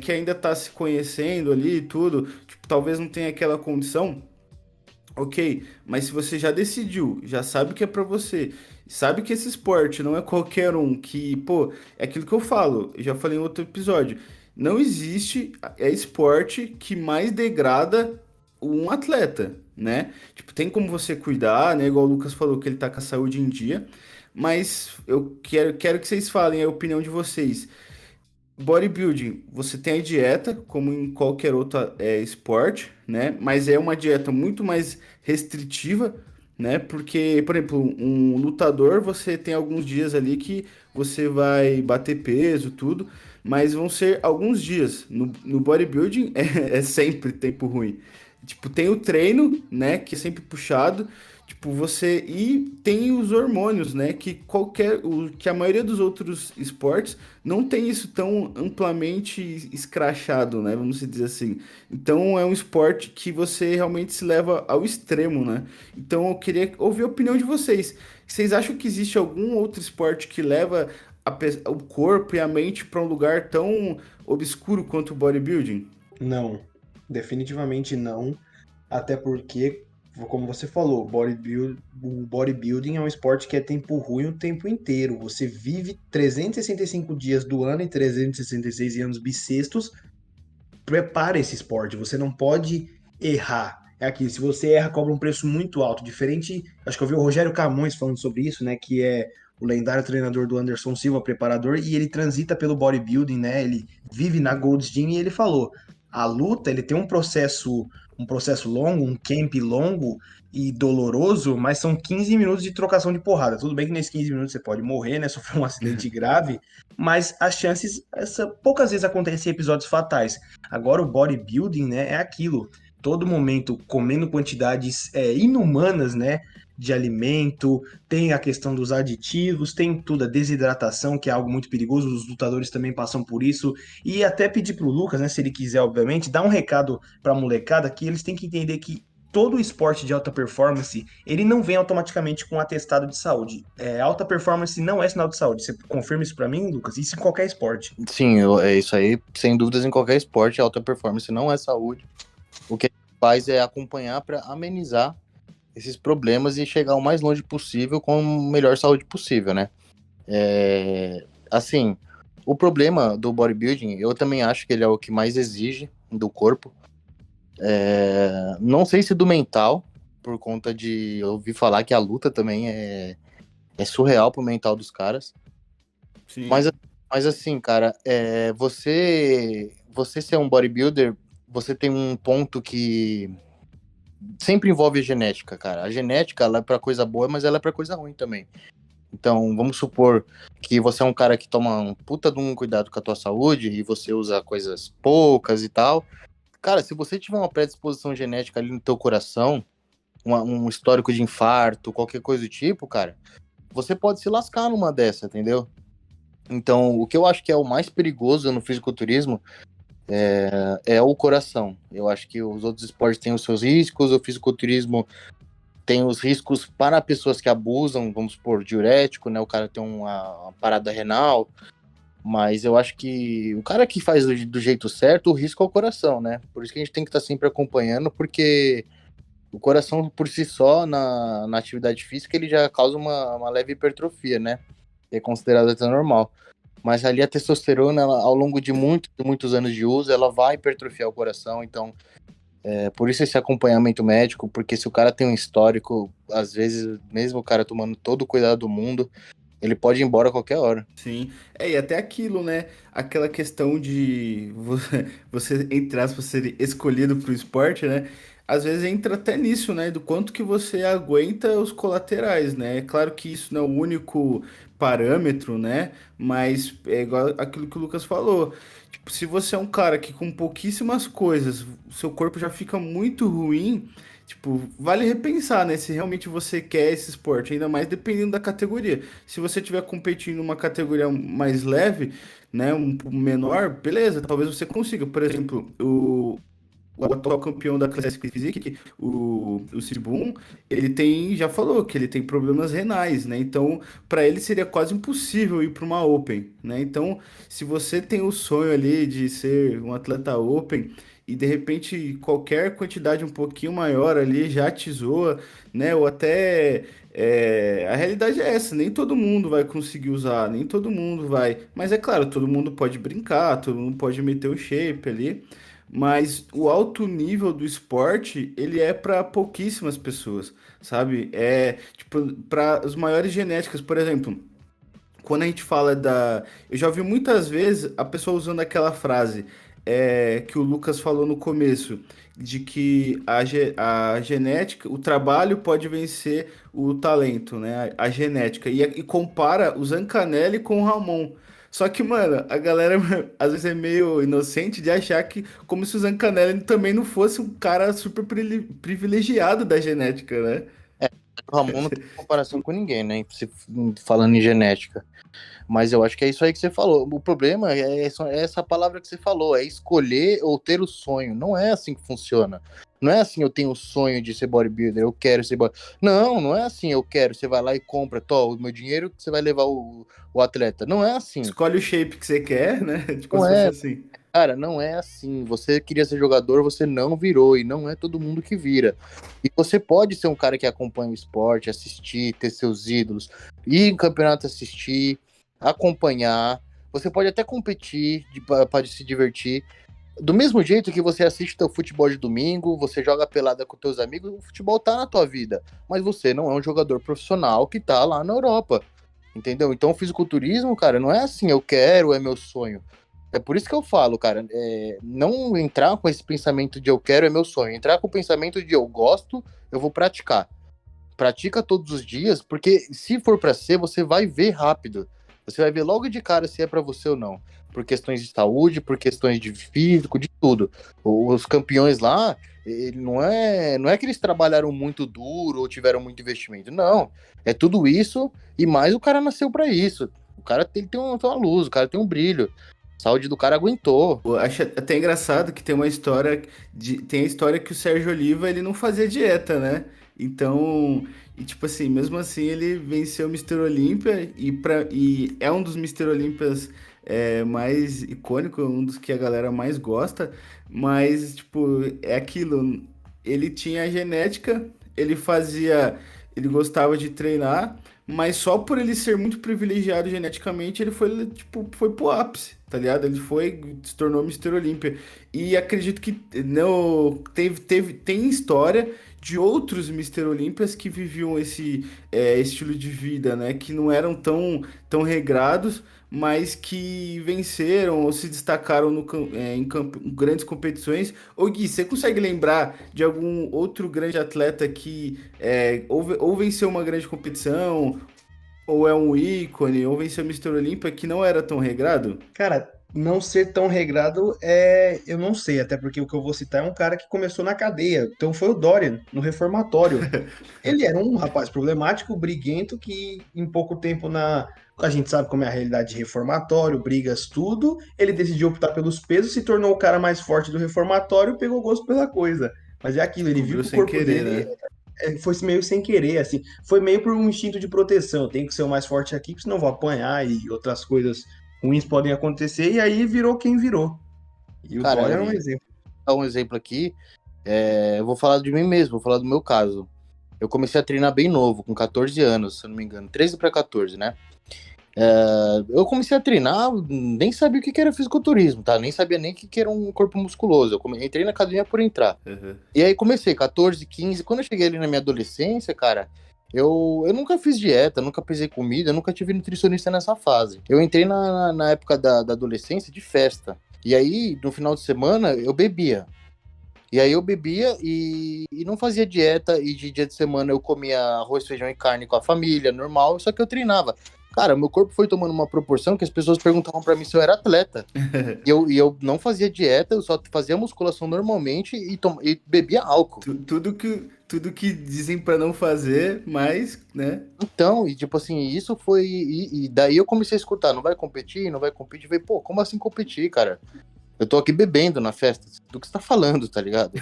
ainda está se conhecendo ali e tudo, tipo, talvez não tenha aquela condição. Ok, mas se você já decidiu, já sabe que é pra você, sabe que esse esporte não é qualquer um, que, pô, é aquilo que eu falo, eu já falei em outro episódio. não existe esporte que mais degrada um atleta, né? Tipo, tem como você cuidar, né? Igual o Lucas falou que ele tá com a saúde em dia, mas eu quero que vocês falem a opinião de vocês. Bodybuilding, você tem a dieta, como em qualquer outro esporte, né? Mas é uma dieta muito mais restritiva, né? Porque, por exemplo, um lutador, você tem alguns dias ali que você vai bater peso, tudo, mas vão ser alguns dias. No bodybuilding é sempre tempo ruim. Tipo, tem o treino, né? Que é sempre puxado. Tipo, você. E tem os hormônios, né? Que a maioria dos outros esportes não tem isso tão amplamente escrachado, né? Vamos dizer assim. Então é um esporte que você realmente se leva ao extremo, né? Então eu queria ouvir a opinião de vocês. Vocês acham que existe algum outro esporte que leva o corpo e a mente para um lugar tão obscuro quanto o bodybuilding? Não, definitivamente não. Até porque, como você falou, o bodybuilding é um esporte que é tempo ruim o tempo inteiro. Você vive 365 dias do ano e 366 anos bissextos. Prepara esse esporte. Você não pode errar. É aqui, se você erra, cobra um preço muito alto. Diferente, acho que eu vi o Rogério Camões falando sobre isso, né? Que é o lendário treinador do Anderson Silva, preparador, e ele transita pelo bodybuilding, né? Ele vive na Gold's Gym e ele falou: a luta, ele tem um processo longo, um camp longo e doloroso, mas são 15 minutos de trocação de porrada. Tudo bem que nesses 15 minutos você pode morrer, né? Sofrer um acidente grave, mas as chances, poucas vezes acontecem episódios fatais. Agora o bodybuilding, né, é aquilo. Todo momento comendo quantidades inumanas, né, de alimento, tem a questão dos aditivos, tem tudo, a desidratação, que é algo muito perigoso, os lutadores também passam por isso, e até pedir pro Lucas, né, se ele quiser, obviamente, dar um recado pra molecada que eles têm que entender que todo esporte de alta performance, ele não vem automaticamente com um atestado de saúde. Alta performance não é sinal de saúde. Você confirma isso pra mim, Lucas? Isso em qualquer esporte. Sim, é isso aí, sem dúvidas, em qualquer esporte, alta performance não é saúde. O que a gente faz é acompanhar para amenizar esses problemas e chegar o mais longe possível com a melhor saúde possível, né? Assim, o problema do bodybuilding, eu também acho que ele é o que mais exige do corpo. Não sei se do mental, por conta de eu ouvi falar que a luta também é surreal pro mental dos caras. Mas, Sim. mas assim, cara, você ser um bodybuilder, você tem um ponto que sempre envolve a genética, cara. A genética, ela é pra coisa boa, mas ela é pra coisa ruim também. Então, vamos supor que você é um cara que toma um puta de um cuidado com a tua saúde e você usa coisas poucas e tal. Cara, se você tiver uma predisposição genética ali no teu coração, um histórico de infarto, qualquer coisa do tipo, cara, você pode se lascar numa dessa, entendeu? Então, o que eu acho que é o mais perigoso no fisiculturismo é o coração. Eu acho que os outros esportes têm os seus riscos, o fisiculturismo tem os riscos para pessoas que abusam, vamos supor, diurético, né? O cara tem uma parada renal, mas eu acho que o cara que faz do jeito certo, o risco é o coração, né? Por isso que a gente tem que estar sempre acompanhando, porque o coração por si só, na atividade física, ele já causa uma leve hipertrofia, né? É considerado até normal. Mas ali a testosterona, ao longo de muitos anos de uso, ela vai hipertrofiar o coração. Então, por isso esse acompanhamento médico, porque se o cara tem um histórico, às vezes, mesmo o cara tomando todo o cuidado do mundo, ele pode ir embora a qualquer hora. Sim, e até aquilo, né? Aquela questão de você, entre aspas, ser escolhido para o esporte, né? Às vezes entra até nisso, né? Do quanto que você aguenta os colaterais, né? É claro que isso não é o único parâmetro, né? Mas é igual aquilo que o Lucas falou. Tipo, se você é um cara que com pouquíssimas coisas, o seu corpo já fica muito ruim. Tipo, vale repensar, né? Se realmente você quer esse esporte, ainda mais dependendo da categoria. Se você estiver competindo numa categoria mais leve, né, um menor, beleza, talvez você consiga. Por exemplo, o atual campeão da Classic Physique, o Sibum, ele tem, já falou que ele tem problemas renais, né? Então, para ele seria quase impossível ir para uma Open, né? Então, se você tem o sonho ali de ser um atleta Open e de repente qualquer quantidade um pouquinho maior ali já te zoa, né? Ou até a realidade é essa, nem todo mundo vai conseguir usar, nem todo mundo vai. Mas é claro, todo mundo pode brincar, todo mundo pode meter o shape ali. Mas o alto nível do esporte, ele é para pouquíssimas pessoas, sabe? É, tipo, para as maiores genéticas, por exemplo, quando a gente fala da. Eu já ouvi muitas vezes a pessoa usando aquela frase que o Lucas falou no começo, de que a genética, o trabalho pode vencer o talento, né? A genética. E compara o Zancanelli com o Ramon. Só que, mano, a galera às vezes é meio inocente de achar que, como se o Zancanelli também não fosse um cara super privilegiado da genética, né? O Ramon não tem comparação com ninguém, né? Falando em genética. Mas eu acho que é isso aí que você falou. O problema é essa palavra que você falou, é escolher ou ter o sonho. Não é assim que funciona. Não é assim, eu tenho o sonho de ser bodybuilder, eu quero ser bodybuilder. Não, não é assim, eu quero. Você vai lá e compra, o meu dinheiro que você vai levar o atleta. Não é assim. Escolhe o shape que você quer, né? Tipo, Não se fosse é, assim. cara, não é assim. Você queria ser jogador, você não virou, e não é todo mundo que vira. E você pode ser um cara que acompanha o esporte, assistir, ter seus ídolos, ir em campeonato assistir, acompanhar. Você pode até competir para se divertir. Do mesmo jeito que você assiste teu futebol de domingo, você joga pelada com teus amigos, o futebol tá na tua vida. Mas você não é um jogador profissional que tá lá na Europa. Entendeu? Então o fisiculturismo, cara, não é assim, eu quero, é meu sonho. É por isso que eu falo, cara, não entrar com esse pensamento de eu quero é meu sonho, entrar com o pensamento de eu gosto, eu vou praticar. Pratica todos os dias, porque se for para ser, você vai ver rápido. Você vai ver logo de cara se é para você ou não. Por questões de saúde, por questões de físico, de tudo. Os campeões lá, não é que eles trabalharam muito duro ou tiveram muito investimento. Não. É tudo isso e mais o cara nasceu para isso. O cara tem uma luz, o cara tem um brilho. A saúde do cara aguentou. Eu acho até engraçado que tem uma história tem a história que o Sérgio Oliva ele não fazia dieta, né? Então, e tipo assim, mesmo assim ele venceu o Mister Olímpia e é um dos Mister Olímpias mais icônico, um dos que a galera mais gosta, mas tipo, é aquilo, ele tinha a genética, ele gostava de treinar, mas só por ele ser muito privilegiado geneticamente, ele foi, tipo, foi pro ápice, tá ligado? Ele se tornou Mister Olímpia. E acredito que não, tem história de outros Mister Olímpias que viviam esse estilo de vida, né? Que não eram tão regrados, mas que venceram ou se destacaram em grandes competições. Ô Gui, você consegue lembrar de algum outro grande atleta que ou venceu uma grande competição, ou é um ícone, ou venceu o Mister Olímpia que não era tão regrado? Cara, não ser tão regrado eu não sei, até porque o que eu vou citar é um cara que começou na cadeia. Então foi o Dorian, no reformatório. Ele era um rapaz problemático, briguento, que em pouco tempo a gente sabe como é a realidade de reformatório, brigas, tudo. Ele decidiu optar pelos pesos, se tornou o cara mais forte do reformatório, pegou gosto pela coisa. Mas é aquilo, ele viu Descobriu que o sem corpo querer, dele né? foi meio sem querer, assim. Foi meio por um instinto de proteção. Tem que ser o mais forte aqui, porque senão vou apanhar e outras coisas ruins podem acontecer. E aí virou quem virou. E o Cara, Dória é um exemplo. dar um exemplo aqui, eu vou falar de mim mesmo, vou falar do meu caso. Eu comecei a treinar bem novo, com 14 anos, se eu não me engano, 13 para 14, né? Eu comecei a treinar, nem sabia o que era fisiculturismo, tá? Nem sabia nem o que era um corpo musculoso. Entrei na academia por entrar. Uhum. E aí comecei, 14, 15. Quando eu cheguei ali na minha adolescência, cara, eu nunca fiz dieta, nunca pesei comida, nunca tive nutricionista nessa fase. Eu entrei na época da adolescência de festa. E aí, no final de semana, eu bebia. E aí eu bebia e não fazia dieta, e de dia de semana eu comia arroz, feijão e carne com a família, normal, só que eu treinava. Cara, meu corpo foi tomando uma proporção que as pessoas perguntavam pra mim se eu era atleta. E eu não fazia dieta, eu só fazia musculação normalmente e bebia álcool. Tudo que dizem pra não fazer, mas, né? Então, e tipo assim, isso foi. E daí eu comecei a escutar, não vai competir, não vai competir. Eu falei, pô, como assim competir, cara? Eu tô aqui bebendo na festa. Do que você tá falando, tá ligado?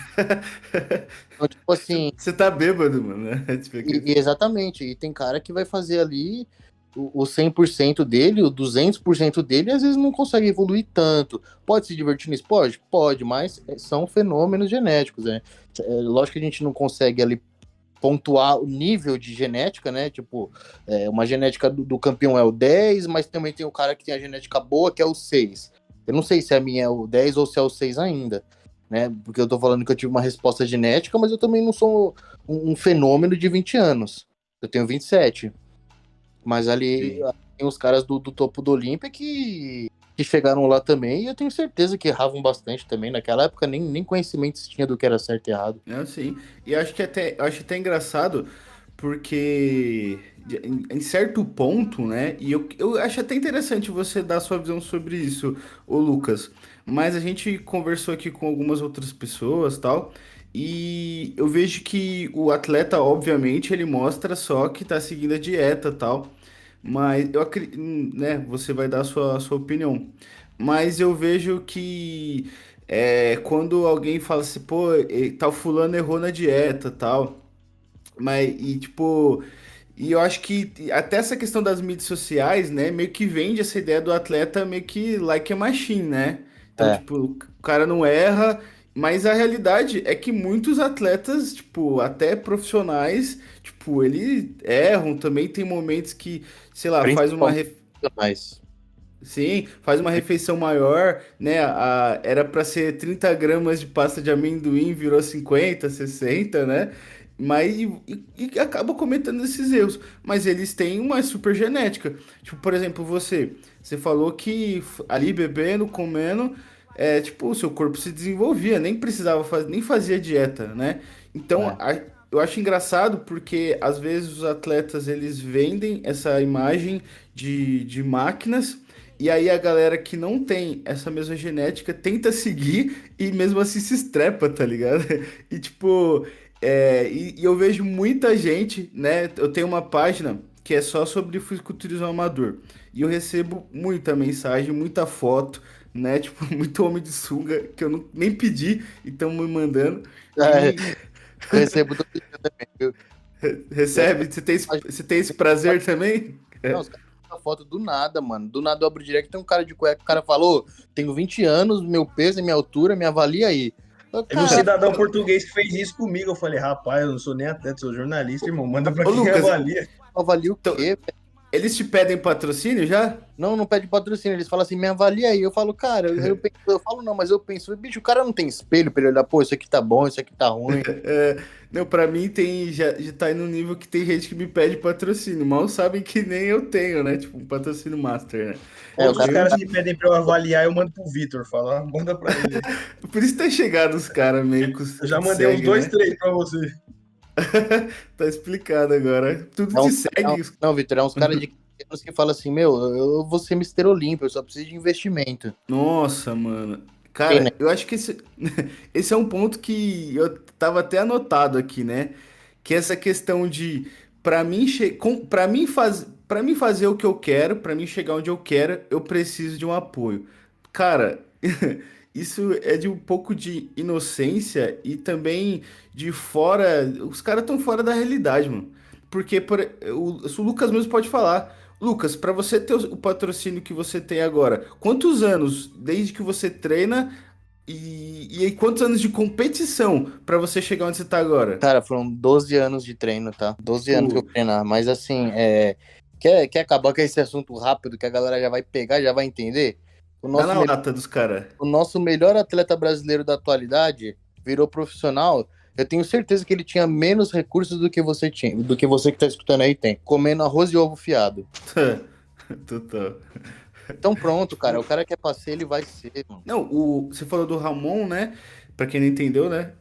Então, tipo assim, Você tá bêbado, mano, né? Tipo, exatamente. E tem cara que vai fazer ali. o 100% dele, o 200% dele, às vezes não consegue evoluir tanto. Pode se divertir no esporte? Pode, mas são fenômenos genéticos, né? Lógico que a gente não consegue ali pontuar o nível de genética, né? Tipo, uma genética do campeão é o 10, mas também tem o cara que tem a genética boa, que é o 6. Eu não sei se a minha é o 10 ou se é o 6 ainda, né? Porque eu tô falando que eu tive uma resposta genética, mas eu também não sou um fenômeno de 20 anos. Eu tenho 27. Mas ali Sim. tem os caras do topo do Olímpia que chegaram lá também, e eu tenho certeza que erravam bastante também. Naquela época nem conhecimento se tinha do que era certo e errado. É assim. E acho até engraçado, porque em certo ponto, né? E eu acho até interessante você dar sua visão sobre isso, ô Lucas. Mas a gente conversou aqui com algumas outras pessoas, tal. E eu vejo que o atleta, obviamente, ele mostra só que tá seguindo a dieta, tal. Mas eu acredito, né? Você vai dar a sua opinião. Mas eu vejo que quando alguém fala assim, pô, tal fulano errou na dieta, tal. Mas, e tipo, e eu acho que até essa questão das mídias sociais, né, meio que vende essa ideia do atleta meio que like a machine, né? Então, É, tipo, o cara não erra, mas a realidade é que muitos atletas, tipo, até profissionais, tipo, eles erram também, tem momentos que, sei lá, principalmente mais. sim, faz uma refeição maior, né? Era para ser 30 gramas de pasta de amendoim, virou 50, 60, né? Mas e acaba cometendo esses erros. Mas eles têm uma super genética. Tipo, por exemplo, você falou que ali bebendo, comendo, tipo, o seu corpo se desenvolvia, nem precisava fazer, nem fazia dieta, né? Então, É. eu acho engraçado porque às vezes os atletas eles vendem essa imagem de máquinas. E aí a galera que não tem essa mesma genética tenta seguir e mesmo assim se estrepa, tá ligado? E tipo, e eu vejo muita gente, né? Eu tenho uma página que é só sobre fisiculturismo amador. E eu recebo muita mensagem, muita foto, né? Tipo, muito homem de sunga que eu nem pedi e estão me mandando. É, E eu recebo todo dia também, viu? Eu recebe, você tem esse prazer também? Não, os caras mandam foto do nada, mano. Do nada eu abro o direct, tem um cara de cueca, o cara falou, tenho 20 anos, meu peso e minha altura, me avalia aí. Eu, Teve um cara, cidadão português que fez isso comigo. Eu falei, rapaz, eu não sou nem atleta, sou jornalista, irmão. Manda pra Ô, quem Lucas, avalia. avalia o então, quê? eles te pedem patrocínio já? Não pede patrocínio, eles falam assim, me avalia aí. Eu falo, cara, eu falo, não, mas eu penso, bicho, o cara não tem espelho pra ele olhar, pô, isso aqui tá bom, isso aqui tá ruim. Não, pra mim já tá no nível que tem gente que me pede patrocínio. Mal sabem que nem eu tenho, né? Tipo, um patrocínio master, né? O Outros cara, caras me pedem pra eu avaliar, eu mando pro Vitor. Falo, ah, manda pra ele aí. Por isso tá chegado os caras meio Eu que já te mandei uns seguem, dois, né? três pra você. Tá explicado agora. Tudo é te uns, segue. não, Vitor, é uns caras de 15 anos que falam assim, meu, eu vou ser Mister Olímpio, eu só preciso de investimento. Nossa, mano. Tem, né? Cara, eu acho que esse é um ponto que eu tava até anotado aqui, né? Que é essa questão de, para mim fazer o que eu quero, pra mim chegar onde eu quero, eu preciso de um apoio. Cara, isso é de um pouco de inocência e também de fora. Os caras estão fora da realidade, mano. Porque o Lucas mesmo pode falar. Lucas, para você ter o patrocínio que você tem agora, quantos anos desde que você treina e aí quantos anos de competição para você chegar onde você tá agora? Cara, foram 12 anos de treino, tá? 12 anos que eu Tipo, treinar. Mas assim, quer acabar com esse assunto rápido que a galera já vai pegar, já vai entender? O dá nosso, na me- lata dos caras. o nosso melhor atleta brasileiro da atualidade virou profissional. Eu tenho certeza que ele tinha menos recursos do que você tinha, do que você que tá escutando aí tem. Comendo arroz e ovo fiado. Total. Então pronto, cara. O Tipo, cara que é pra ser, ele vai ser, mano. não, você falou do Ramon, né? Pra quem não entendeu, né?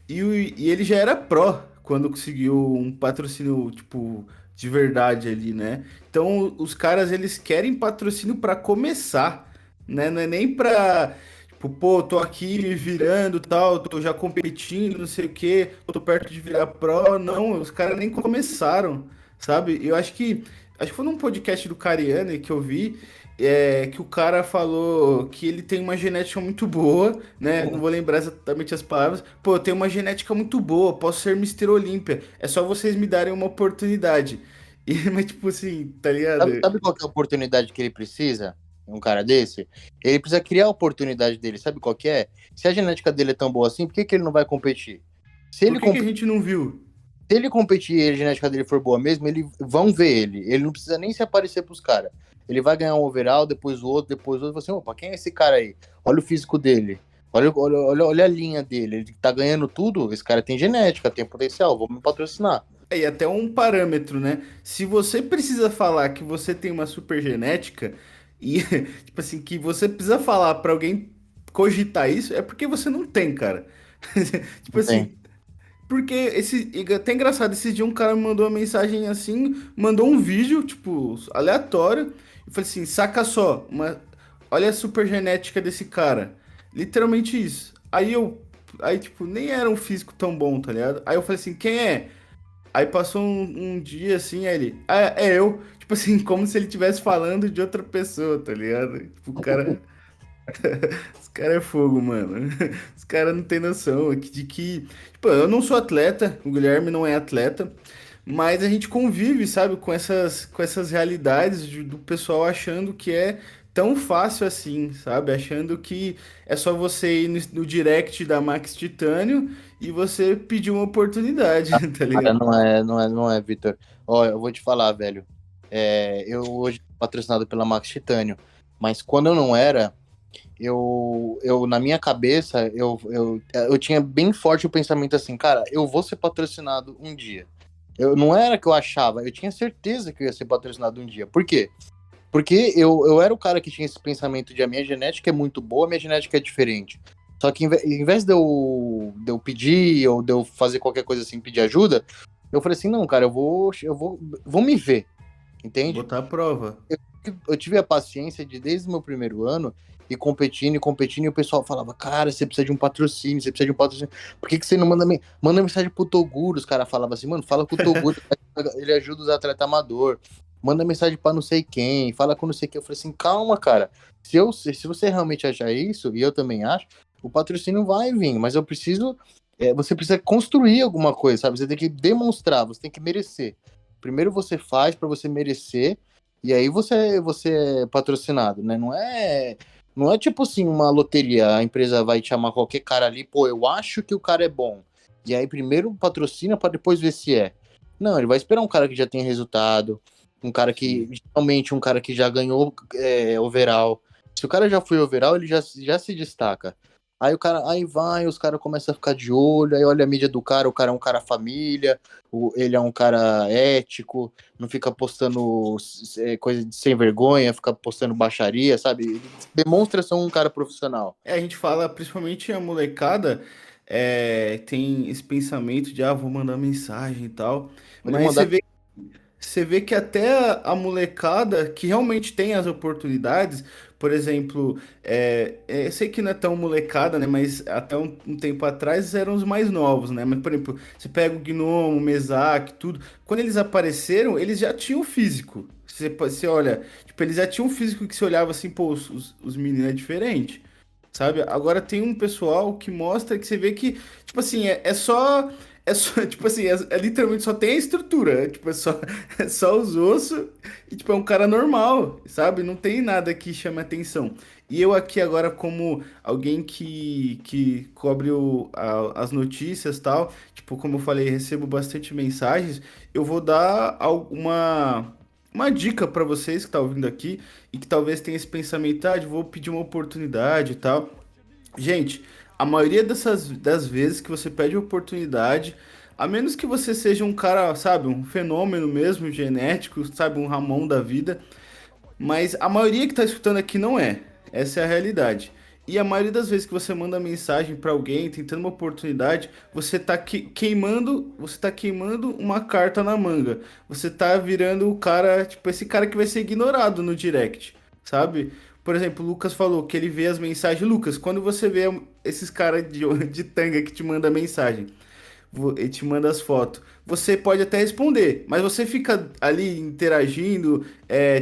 E ele já era pró quando conseguiu um patrocínio, tipo, de verdade ali, né? Então, os caras, eles querem patrocínio pra começar, né? Não é nem pra, tipo, pô, tô aqui me virando, tal, tô já competindo, não sei o quê, tô perto de virar pró. Não, os caras nem começaram, sabe? Eu acho que foi num podcast do Cariani que eu vi, que o cara falou que ele tem uma genética muito boa, né? Não vou lembrar exatamente as palavras. Pô, eu tenho uma genética muito boa, posso ser Mister Olímpia. É só vocês me darem uma oportunidade. Mas, tipo assim, tá ligado? Sabe qual que é a oportunidade que ele precisa? Um cara desse? Ele precisa criar a oportunidade dele. Sabe qual que é? Se a genética dele é tão boa assim, por que ele não vai competir? Se Por ele, que que comp- a gente não viu? Se ele competir e a genética dele for boa mesmo, eles vão ver ele. Ele não precisa nem se aparecer pros caras. Ele vai ganhar um overall, depois o outro, depois o outro. Você, opa, quem é esse cara aí? Olha o físico dele. Olha a linha dele. Ele tá ganhando tudo. Esse cara tem genética, tem potencial. Vamos patrocinar. É, e até um parâmetro, né? Se você precisa falar que você tem uma super genética e, tipo assim, que você precisa falar pra alguém cogitar isso, é porque você não tem, cara. Tipo Não tem. assim, porque até engraçado, esse dia um cara me mandou uma mensagem assim, mandou um vídeo, tipo, aleatório, e falei assim, saca só, olha a super genética desse cara. Literalmente isso. Aí, tipo, nem era um físico tão bom, tá ligado? Aí eu falei assim, quem é? Aí passou um dia assim, aí ele, ah, é eu. Tipo assim, como se ele estivesse falando de outra pessoa, tá ligado? Tipo, o cara. Os caras é fogo, mano. Os caras não tem noção de que. Tipo, eu não sou atleta, o Guilherme não é atleta, mas a gente convive, sabe, com essas realidades do pessoal achando que é tão fácil assim, sabe? Achando que é só você ir no direct da Max Titânio e você pedir uma oportunidade, tá Cara, ligado? não é, Vitor. Ó, eu vou te falar, velho. Eu hoje sou patrocinado pela Max Titânio, mas quando eu não era, na minha cabeça, eu tinha bem forte o pensamento assim, cara, eu vou ser patrocinado um dia. Não era que eu achava, eu tinha certeza que eu ia ser patrocinado um dia. Por quê? Porque eu era o cara que tinha esse pensamento de a minha genética é muito boa, a minha genética é diferente. Só que em vez de eu pedir ou de eu fazer qualquer coisa assim, pedir ajuda, eu falei assim, não, cara, vou me ver, entende? Botar a prova. Eu tive a paciência de, desde o meu primeiro ano, ir competindo e competindo, e o pessoal falava, cara, você precisa de um patrocínio, você precisa de um patrocínio. Por que você não manda mensagem pro Toguro? Os caras falavam assim, mano, fala com o Toguro, ele ajuda os atletas amador. Manda mensagem pra não sei quem, fala com não sei quem. Eu falei assim, calma, cara. Se você realmente achar isso, e eu também acho, o patrocínio vai vir, mas eu preciso. Você precisa construir alguma coisa, sabe? Você tem que demonstrar, você tem que merecer. Primeiro você faz pra você merecer, e aí você é patrocinado, né? Não é tipo assim uma loteria, a empresa vai te chamar qualquer cara ali, pô, eu acho que o cara é bom. E aí primeiro patrocina pra depois ver se é. Não, ele vai esperar um cara que já tem resultado, um cara que, Sim. geralmente, um cara que já ganhou overall. Se o cara já foi overall, ele já se destaca. Aí os caras começam a ficar de olho, aí olha a mídia do cara, o cara é um cara família, ele é um cara ético, não fica postando coisa de sem vergonha, fica postando baixaria, sabe? Ele demonstra ser um cara profissional. A gente fala, principalmente a molecada, tem esse pensamento de, vou mandar mensagem e tal. Pode Mas mandar. você vê que até a molecada que realmente tem as oportunidades, por exemplo, eu sei que não é tão molecada, né? Mas até um tempo atrás eram os mais novos, né? Mas, por exemplo, você pega o Gnomo, o Mesak, tudo. Quando eles apareceram, eles já tinham físico. Você olha, tipo, eles já tinham um físico que você olhava assim, pô, os meninos é diferente. Sabe? Agora tem um pessoal que mostra que você vê que, tipo assim, tipo assim, literalmente só tem a estrutura, tipo, é só os ossos e, tipo, é um cara normal, sabe? Não tem nada que chame atenção. E eu aqui agora, como alguém que cobre as notícias e tal, tipo, como eu falei, recebo bastante mensagens, eu vou dar uma dica para vocês que estão ouvindo aqui e que talvez tenha esse pensamento, vou pedir uma oportunidade e tal. Gente, a maioria das vezes que você pede oportunidade, a menos que você seja um cara, sabe, um fenômeno mesmo, genético, sabe, um Ramon da vida, mas a maioria que tá escutando aqui não é. Essa é a realidade. E a maioria das vezes que você manda mensagem para alguém tentando uma oportunidade, você tá queimando uma carta na manga. Você tá virando o cara, tipo, esse cara que vai ser ignorado no direct, sabe? Por exemplo, o Lucas falou que ele vê as mensagens. Lucas, quando você vê esses caras de tanga que te manda mensagem, ele te manda as fotos. Você pode até responder, mas você fica ali interagindo,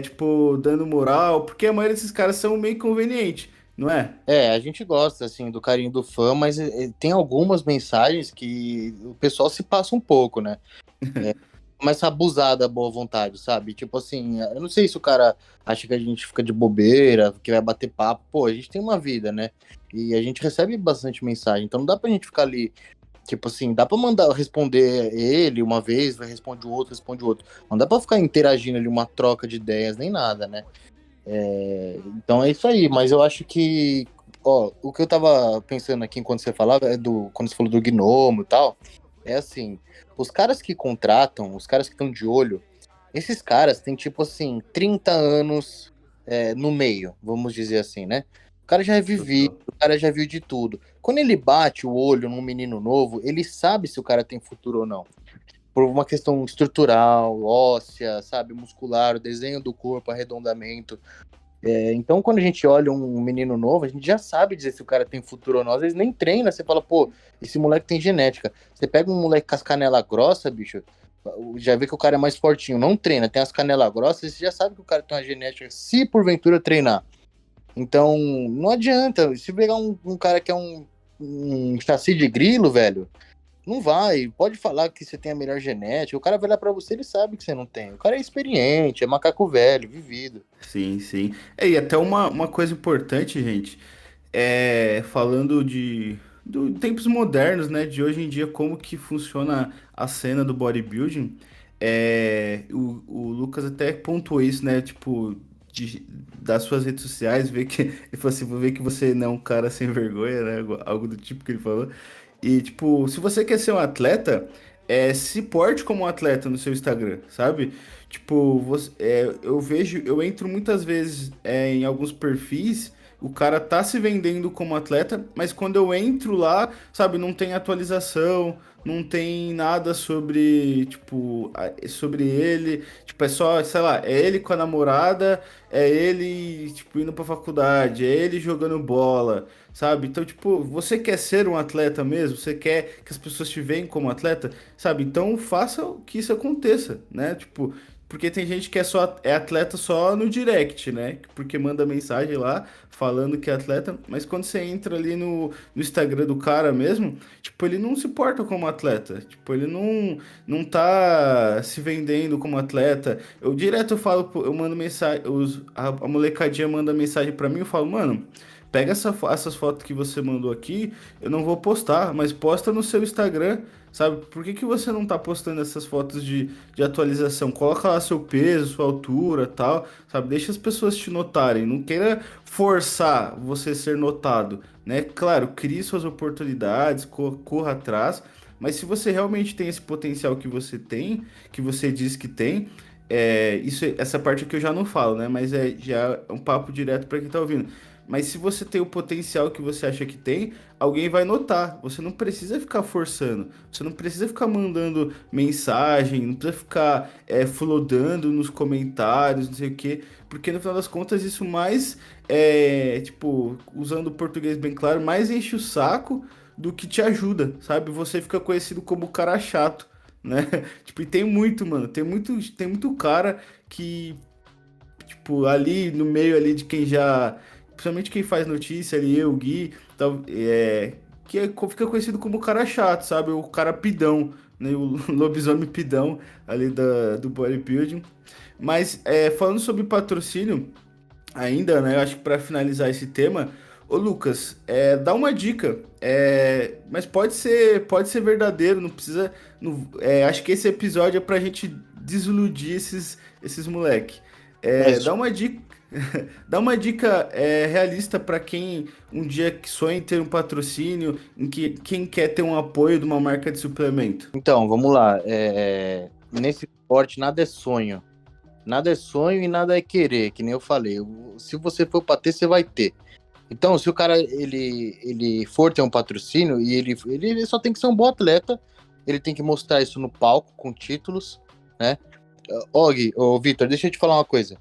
tipo, dando moral, porque a maioria desses caras são meio convenientes, não é? A gente gosta, assim, do carinho do fã, mas tem algumas mensagens que o pessoal se passa um pouco, né? começa a abusar da boa vontade, sabe? Tipo assim, eu não sei se o cara acha que a gente fica de bobeira, que vai bater papo. Pô, a gente tem uma vida, né? E a gente recebe bastante mensagem, então não dá pra gente ficar ali, tipo assim, dá pra mandar responder ele uma vez, vai responde o outro, responde o outro. Não dá pra ficar interagindo ali uma troca de ideias nem nada, né? Então é isso aí, mas eu acho que, ó, o que eu tava pensando aqui enquanto você falava, quando você falou do Gnomo e tal, é assim, os caras que contratam, os caras que estão de olho, esses caras têm, tipo assim, 30 anos no meio, vamos dizer assim, né? O cara já é vivido, Total. o cara já viu de tudo. Quando ele bate o olho num menino novo, ele sabe se o cara tem futuro ou não. Por uma questão estrutural, óssea, sabe, muscular, o desenho do corpo, arredondamento. Então, quando a gente olha um menino novo, a gente já sabe dizer se o cara tem futuro ou não. Às vezes nem treina, você fala, pô, esse moleque tem genética. Você pega um moleque com as canelas grossas, bicho, já vê que o cara é mais fortinho, não treina, tem as canelas grossas, você já sabe que o cara tem uma genética, se porventura treinar. Então, não adianta. Se pegar um cara que é um chassi de grilo, velho, não vai. Pode falar que você tem a melhor genética. O cara vai lá pra você, ele sabe que você não tem. O cara é experiente, é macaco velho, vivido. Sim, sim. E até uma coisa importante, gente, falando de tempos modernos, né, de hoje em dia, como que funciona a cena do bodybuilding, o Lucas até pontuou isso, né, tipo, das suas redes sociais, ver que, ele falou assim, vou ver que você não é um cara sem vergonha, né, algo do tipo que ele falou. E, tipo, se você quer ser um atleta, se porte como um atleta no seu Instagram, sabe? Tipo, eu vejo, eu entro muitas vezes em alguns perfis, o cara tá se vendendo como atleta, mas quando eu entro lá, sabe, não tem atualização, não tem nada sobre, tipo, sobre ele, tipo, é só, sei lá, é ele com a namorada, é ele, tipo, indo pra faculdade, é ele jogando bola, sabe? Então, tipo, você quer ser um atleta mesmo? Você quer que as pessoas te veem como atleta? Sabe? Então, faça que isso aconteça, né? Tipo, porque tem gente que é atleta só no direct, né? Porque manda mensagem lá falando que é atleta, mas quando você entra ali no Instagram do cara mesmo, tipo, ele não se porta como atleta. Tipo, ele não tá se vendendo como atleta. Eu direto falo, eu mando mensagem, a molecadinha manda mensagem pra mim, eu falo, mano, pega essas fotos que você mandou aqui, eu não vou postar, mas posta no seu Instagram, sabe? Por que que você não tá postando essas fotos de atualização? Coloca lá seu peso, sua altura, tal, sabe? Deixa as pessoas te notarem. Não queira forçar você ser notado, né? Claro, crie suas oportunidades, corra atrás, mas se você realmente tem esse potencial que você tem, que você diz que tem, essa parte aqui eu já não falo, né? Mas já é um papo direto para quem tá ouvindo. Mas se você tem o potencial que você acha que tem, alguém vai notar. Você não precisa ficar forçando. Você não precisa ficar mandando mensagem, não precisa ficar flodando nos comentários, não sei o quê. Porque no final das contas, isso mais, tipo, usando o português bem claro, mais enche o saco do que te ajuda, sabe? Você fica conhecido como o cara chato, né? Tipo, e tem muito, mano. Tem muito cara que tipo, ali no meio ali de quem já. Principalmente quem faz notícia ali, eu, o Gui, tal, fica conhecido como o cara chato, sabe? O cara pidão, né? O lobisomem pidão ali do bodybuilding. Mas falando sobre patrocínio, ainda, né? Eu acho que para finalizar esse tema, ô Lucas, dá uma dica. Mas pode ser verdadeiro, não precisa. Acho que esse episódio é pra gente desiludir esses moleque. Mas, Dá uma dica. Dá uma dica realista para quem um dia sonha em ter um patrocínio, quem quer ter um apoio de uma marca de suplemento. então, vamos lá. Nesse esporte, nada é sonho. Nada é sonho e nada é querer, que nem eu falei. Se você for pra ter, você vai ter. Então, se o cara ele for ter um patrocínio e ele só tem que ser um bom atleta, ele tem que mostrar isso no palco com títulos, né? Og, ô Vitor, deixa eu te falar uma coisa.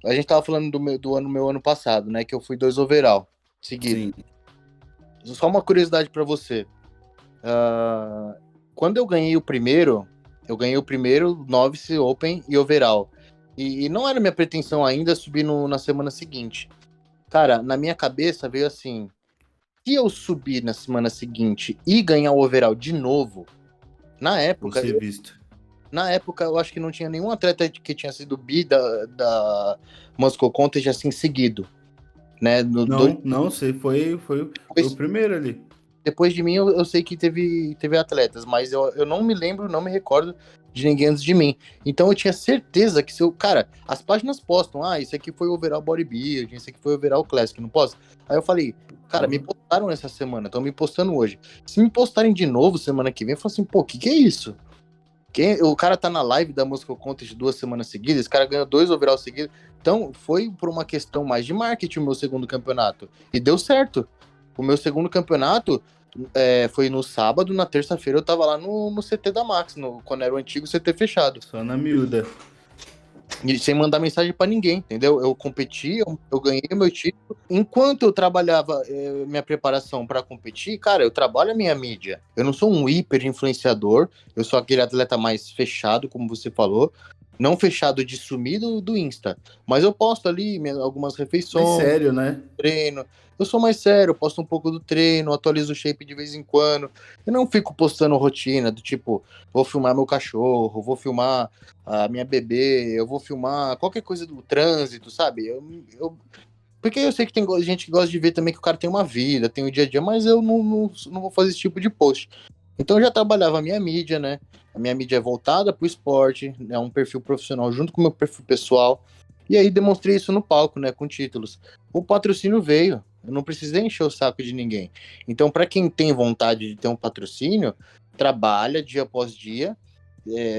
A gente tava falando do meu ano passado, né? Que eu fui 2 overall seguido. Sim, Só uma curiosidade pra você. Quando eu ganhei o primeiro Novice Open e overall. E não era minha pretensão ainda subir na semana seguinte. Cara, na minha cabeça veio assim: se eu subir na semana seguinte e ganhar o overall de novo, na época, você visto. Na época, eu acho que não tinha nenhum atleta que tinha sido bi da Moscow Contest assim seguido, né? Não, não, você foi o primeiro ali. Depois de mim, eu sei que teve atletas, mas eu não me lembro, não me recordo de ninguém antes de mim. Então eu tinha certeza que se eu. Cara, as páginas postam, isso aqui foi o overall bodybuilding, isso aqui foi o overall classic, não posso? Aí eu falei, cara, me postaram essa semana, estão me postando hoje. Se me postarem de novo semana que vem, eu falo assim, pô, que é isso? O cara tá na live da Moscow Contest 2 semanas seguidas, esse cara ganhou 2 overall seguidos. Então, foi por uma questão mais de marketing o meu segundo campeonato. E deu certo. O meu segundo campeonato foi no sábado, na terça-feira eu tava lá no CT da Max, quando era o antigo CT fechado. Só na miúda. E sem mandar mensagem pra ninguém, entendeu? Eu competi, eu ganhei meu título. Enquanto eu trabalhava minha preparação pra competir, cara, eu trabalho a minha mídia. Eu não sou um hiper influenciador, eu sou aquele atleta mais fechado, como você falou. Não fechado de sumir do Insta, mas eu posto ali algumas Mais refeições, sério, né? treino. Eu sou mais sério, eu posto um pouco do treino, atualizo o shape de vez em quando. Eu não fico postando rotina do tipo, vou filmar meu cachorro, vou filmar a minha bebê, eu vou filmar qualquer coisa do trânsito, sabe? Porque eu sei que tem gente que gosta de ver também que o cara tem uma vida, tem o dia a dia, mas eu não vou fazer esse tipo de post. Então eu já trabalhava a minha mídia, né? A minha mídia é voltada para o esporte, é um perfil profissional junto com o meu perfil pessoal. E aí demonstrei isso no palco, né? Com títulos. O patrocínio veio, eu não precisei encher o saco de ninguém. Então, para quem tem vontade de ter um patrocínio, trabalha dia após dia.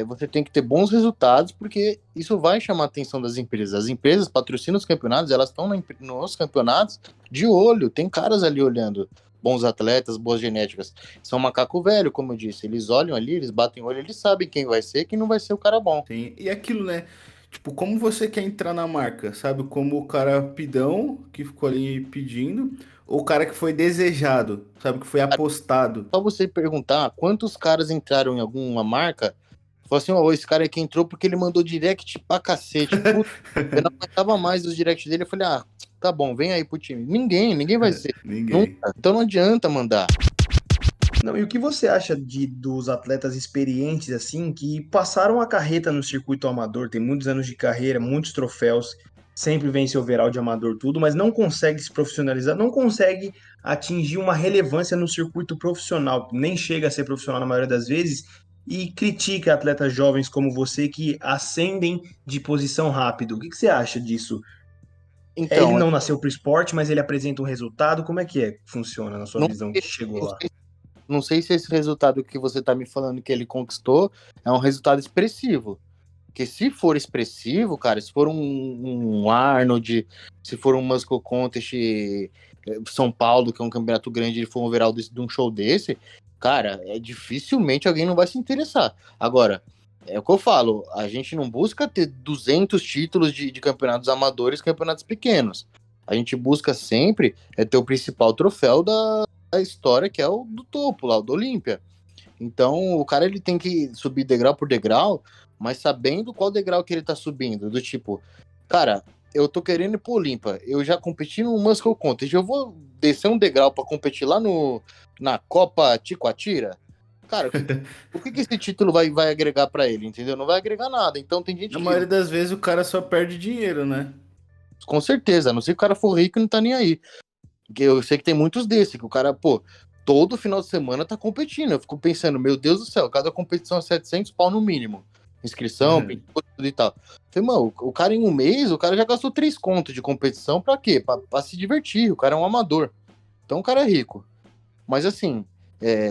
Você tem que ter bons resultados, porque isso vai chamar a atenção das empresas. As empresas patrocinam os campeonatos, elas estão nos campeonatos de olho, tem caras ali olhando. Bons atletas, boas genéticas. São macaco velho, como eu disse. Eles olham ali, eles batem o olho, eles sabem quem vai ser e quem não vai ser o cara bom. Sim. E aquilo, né? Tipo, como você quer entrar na marca? Sabe? Como o cara pidão que ficou ali pedindo, ou o cara que foi desejado, sabe? Que foi apostado. Só você perguntar quantos caras entraram em alguma marca, falou assim, esse cara aqui entrou porque ele mandou direct pra cacete. Puta, eu não aguentava mais os directs dele, eu falei, tá bom, vem aí pro time. Ninguém vai ser. Ninguém. Nunca. Então não adianta mandar. Não, e o que você acha dos atletas experientes, assim, que passaram a carreta no circuito amador, tem muitos anos de carreira, muitos troféus, sempre vence overall de amador, tudo, mas não consegue se profissionalizar, não consegue atingir uma relevância no circuito profissional, nem chega a ser profissional na maioria das vezes, e critica atletas jovens como você que ascendem de posição rápido. O que você acha disso? Ele Então, não nasceu para o esporte, mas ele apresenta um resultado. Como é que funciona na sua não, visão que chegou não lá? sei, não sei se esse resultado que você tá me falando que ele conquistou é um resultado expressivo. Porque se for expressivo, cara, se for um Arnold, se for um Muscle Contest São Paulo, que é um campeonato grande, ele for um overall de um show desse, cara, dificilmente alguém não vai se interessar. Agora, é o que eu falo, a gente não busca ter 200 títulos de campeonatos amadores, campeonatos pequenos. A gente busca sempre ter o principal troféu da história, que é o do topo, lá, o do Olímpia. Então, o cara ele tem que subir degrau por degrau, mas sabendo qual degrau que ele tá subindo. Do tipo, cara, eu tô querendo ir pro Olimpa, eu já competi no Muscle Contest, eu vou descer um degrau pra competir lá na Copa Ticoatira? Cara, o que esse título vai agregar pra ele, entendeu? Não vai agregar nada. Então, tem gente Na que, maioria das vezes o cara só perde dinheiro, né? com certeza, a não ser que o cara for rico e não tá nem aí. Porque eu sei que tem muitos desses, que o cara, pô, todo final de semana tá competindo. Eu fico pensando, meu Deus do céu, cada competição é 700 pau no mínimo. Inscrição, pintura, tudo e tal. Falei, mano, o cara em um mês, o cara já gastou 3 contos de competição pra quê? Pra se divertir, o cara é um amador. Então o cara é rico. Mas assim,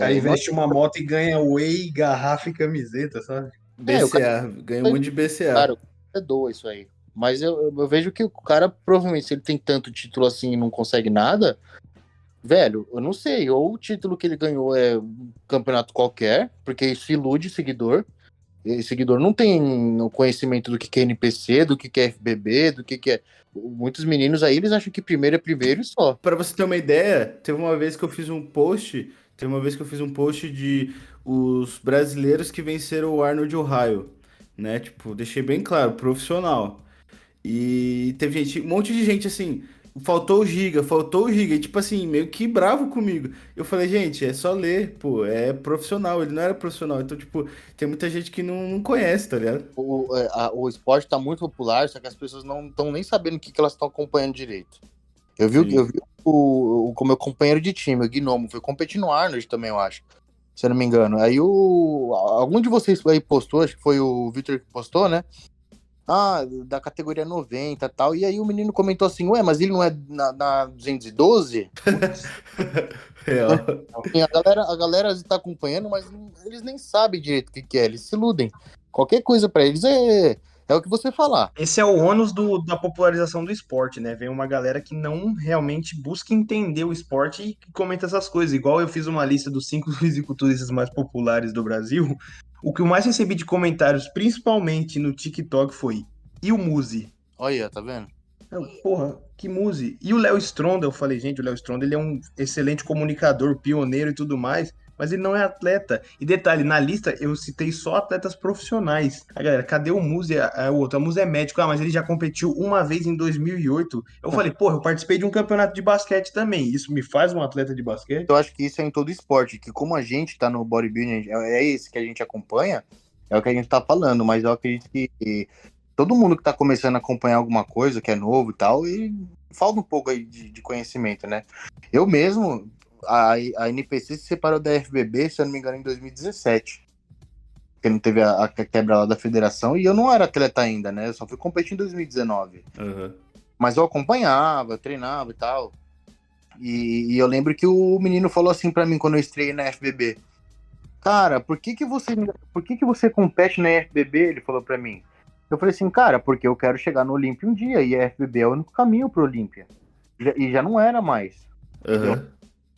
Aí não veste uma moto e ganha whey, garrafa e camiseta, sabe? o cara, BCA, ganha um monte de cara, BCA. o cara doa isso aí. Mas eu vejo que o cara, provavelmente, se ele tem tanto título assim e não consegue nada, velho, eu não sei. Ou o título que ele ganhou é um campeonato qualquer, porque isso ilude seguidor. E seguidor não tem o conhecimento do que é NPC, do que é FBB, do que é. Muitos meninos aí, eles acham que primeiro é primeiro e só. Pra você ter uma ideia, teve uma vez que eu fiz um post de os brasileiros que venceram o Arnold Ohio, né? Tipo, deixei bem claro, profissional. E teve gente, um monte de gente assim, faltou o giga. E tipo assim, meio que bravo comigo. Eu falei, gente, é só ler, pô, é profissional. Ele não era profissional. Então, tipo, tem muita gente que não conhece, tá ligado? O esporte tá muito popular, só que as pessoas não estão nem sabendo o que, que elas estão acompanhando direito. Eu Sim. vi o meu companheiro de time, o Gnomo, foi competir no Arnold também, eu acho, se eu não me engano. Aí algum de vocês aí postou, acho que foi o Victor que postou, né? Ah, da categoria 90 e tal. E aí o menino comentou assim, ué, mas ele não é na 212? Putz, Real. Assim, a galera está acompanhando, mas eles nem sabem direito o que, que é, eles se iludem. Qualquer coisa para eles é o que você falar. esse é o ônus da popularização do esporte, né? Vem uma galera que não realmente busca entender o esporte e que comenta essas coisas. Igual eu fiz uma lista dos 5 fisiculturistas mais populares do Brasil. O que eu mais recebi de comentários, principalmente no TikTok, foi: e o Muzi? Olha, tá vendo? Porra, que Muzi? E o Léo Stronda? Eu falei, gente, o Léo Stronda ele é um excelente comunicador, pioneiro e tudo mais, mas ele não é atleta. E detalhe, na lista eu citei só atletas profissionais. A galera, cadê o Muzi? O outro, a Muzi é médico, mas ele já competiu uma vez em 2008. Eu falei, porra, eu participei de um campeonato de basquete também. Isso me faz um atleta de basquete? Eu acho que isso é em todo esporte, que como a gente tá no bodybuilding, é esse que a gente acompanha, é o que a gente tá falando, mas eu acredito que todo mundo que tá começando a acompanhar alguma coisa que é novo e tal, e falta um pouco aí de conhecimento, né? Eu mesmo, a NPC se separou da FBB, se eu não me engano, em 2017, porque não teve a quebra lá da federação, e eu não era atleta ainda, né? Eu só fui competir em 2019. Aham. Mas eu acompanhava, eu treinava e tal. E eu lembro que o menino falou assim pra mim quando eu estreiei na FBB. Cara, por que que você compete na FBB? Ele falou pra mim. Eu falei assim, cara, porque eu quero chegar no Olímpia um dia e a FBB é o único caminho pro Olímpia. E já não era mais. Eu Aham.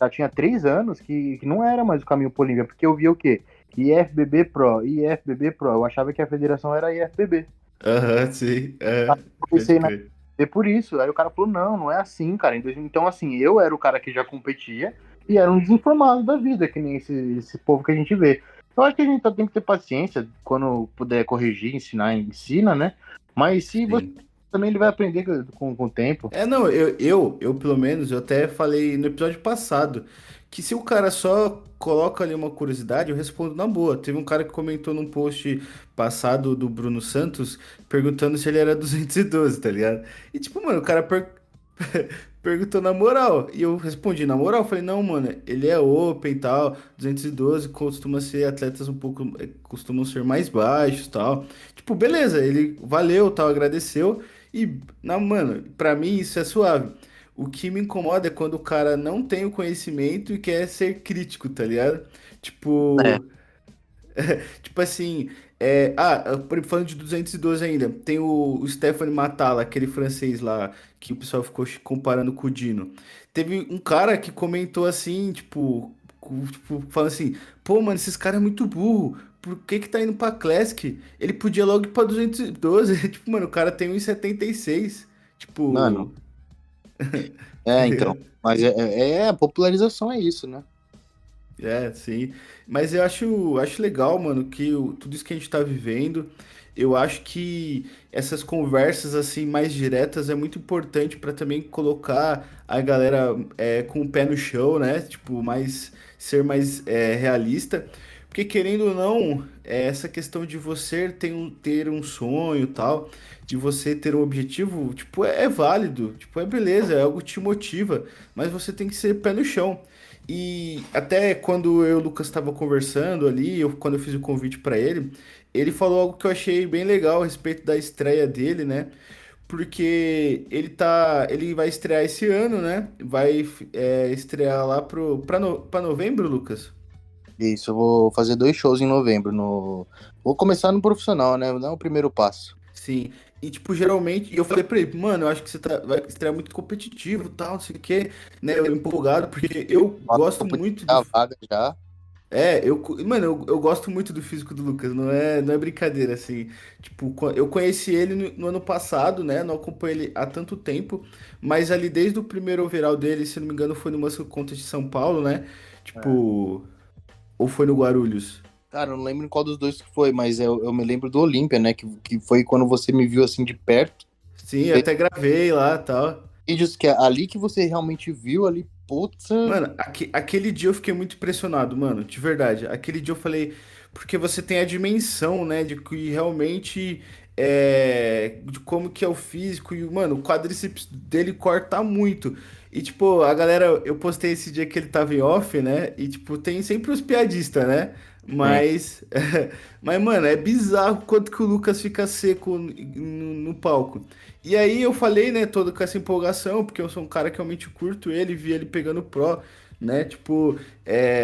já tinha 3 anos que não era mais o caminho pro Olímpia, porque eu via o quê? IFBB Pro, IFBB Pro. Eu achava que a federação era IFBB. Aham, sim. Aí É. eu Pode comecei na crer. FBB por isso. Aí o cara falou, não é assim, cara. Então, assim, eu era o cara que já competia e era um desinformado da vida, que nem esse povo que a gente vê. Eu acho que a gente tem que ter paciência, quando puder corrigir, ensinar, ensina, né? Mas se você Sim. também, ele vai aprender com o tempo. É, não, eu, pelo menos, eu até falei no episódio passado que se o cara só coloca ali uma curiosidade, eu respondo na boa. Teve um cara que comentou num post passado do Bruno Santos perguntando se ele era 212, tá ligado? E tipo, mano, o cara perguntou na moral. E eu respondi na moral. Falei, não, mano, ele é open e tal. 212 costuma ser atletas um pouco. Costumam ser mais baixos e tal. Tipo, beleza, ele valeu, tal, agradeceu. E, não, mano, pra mim isso é suave. O que me incomoda é quando o cara não tem o conhecimento e quer ser crítico, tá ligado? É, Tipo. Tipo assim, falando de 212 ainda, tem o Stephane Matala, aquele francês lá, que o pessoal ficou comparando com o Dino. Teve um cara que comentou assim, tipo, falando assim, pô, mano, esses caras é muito burro, por que que tá indo pra Classic? Ele podia logo ir pra 212. Tipo, mano, o cara tem 1,76. mano, Tipo, tá então. ligado? Mas a popularização é isso, né? É, sim. Mas eu acho legal, mano, que tudo isso que a gente tá vivendo, eu acho que essas conversas assim mais diretas é muito importante para também colocar a galera com o pé no chão, né? Tipo, ser mais realista. Porque querendo ou não, essa questão de você ter um sonho e tal, de você ter um objetivo, tipo, é válido, tipo, é beleza, é algo que te motiva, mas você tem que ser pé no chão. E até quando eu e o Lucas estava conversando ali, quando eu fiz o convite para ele, ele falou algo que eu achei bem legal a respeito da estreia dele, né? Porque ele vai estrear esse ano, né? Vai estrear lá para novembro, Lucas. Isso, eu vou fazer 2 shows em novembro. Vou começar no profissional, né? Não é o primeiro passo. Sim. E, tipo, geralmente, e eu falei pra ele, mano, eu acho que você vai estrear muito competitivo, e tal, não sei o quê, né? Eu empolgado, porque eu gosto Eu pude muito do. pegar a vaga já. Mano, eu gosto muito do físico do Lucas, não é brincadeira, assim. Tipo, eu conheci ele no ano passado, né? Não acompanho ele há tanto tempo, mas ali desde o primeiro overall dele, se não me engano, foi no Muscle Contest de São Paulo, né? É. Tipo, ou foi no Guarulhos? Cara, eu não lembro em qual dos dois que foi, mas eu me lembro do Olímpia, né? Que foi quando você me viu assim de perto. Sim, eu até gravei lá e tal. vídeos que é ali que você realmente viu ali, putz. Mano, aquele dia eu fiquei muito impressionado, mano, de verdade. Aquele dia eu falei, porque você tem a dimensão, né, de que realmente de como que é o físico e, mano, o quadríceps dele corta muito. E, tipo, a galera, eu postei esse dia que ele tava em off, né, e, tipo, tem sempre os piadistas, né, Sim. mas, mas, mano, é bizarro quanto que o Lucas fica seco no palco. E aí eu falei, né, todo com essa empolgação, porque eu sou um cara que realmente curto ele, vi ele pegando pro, né, tipo,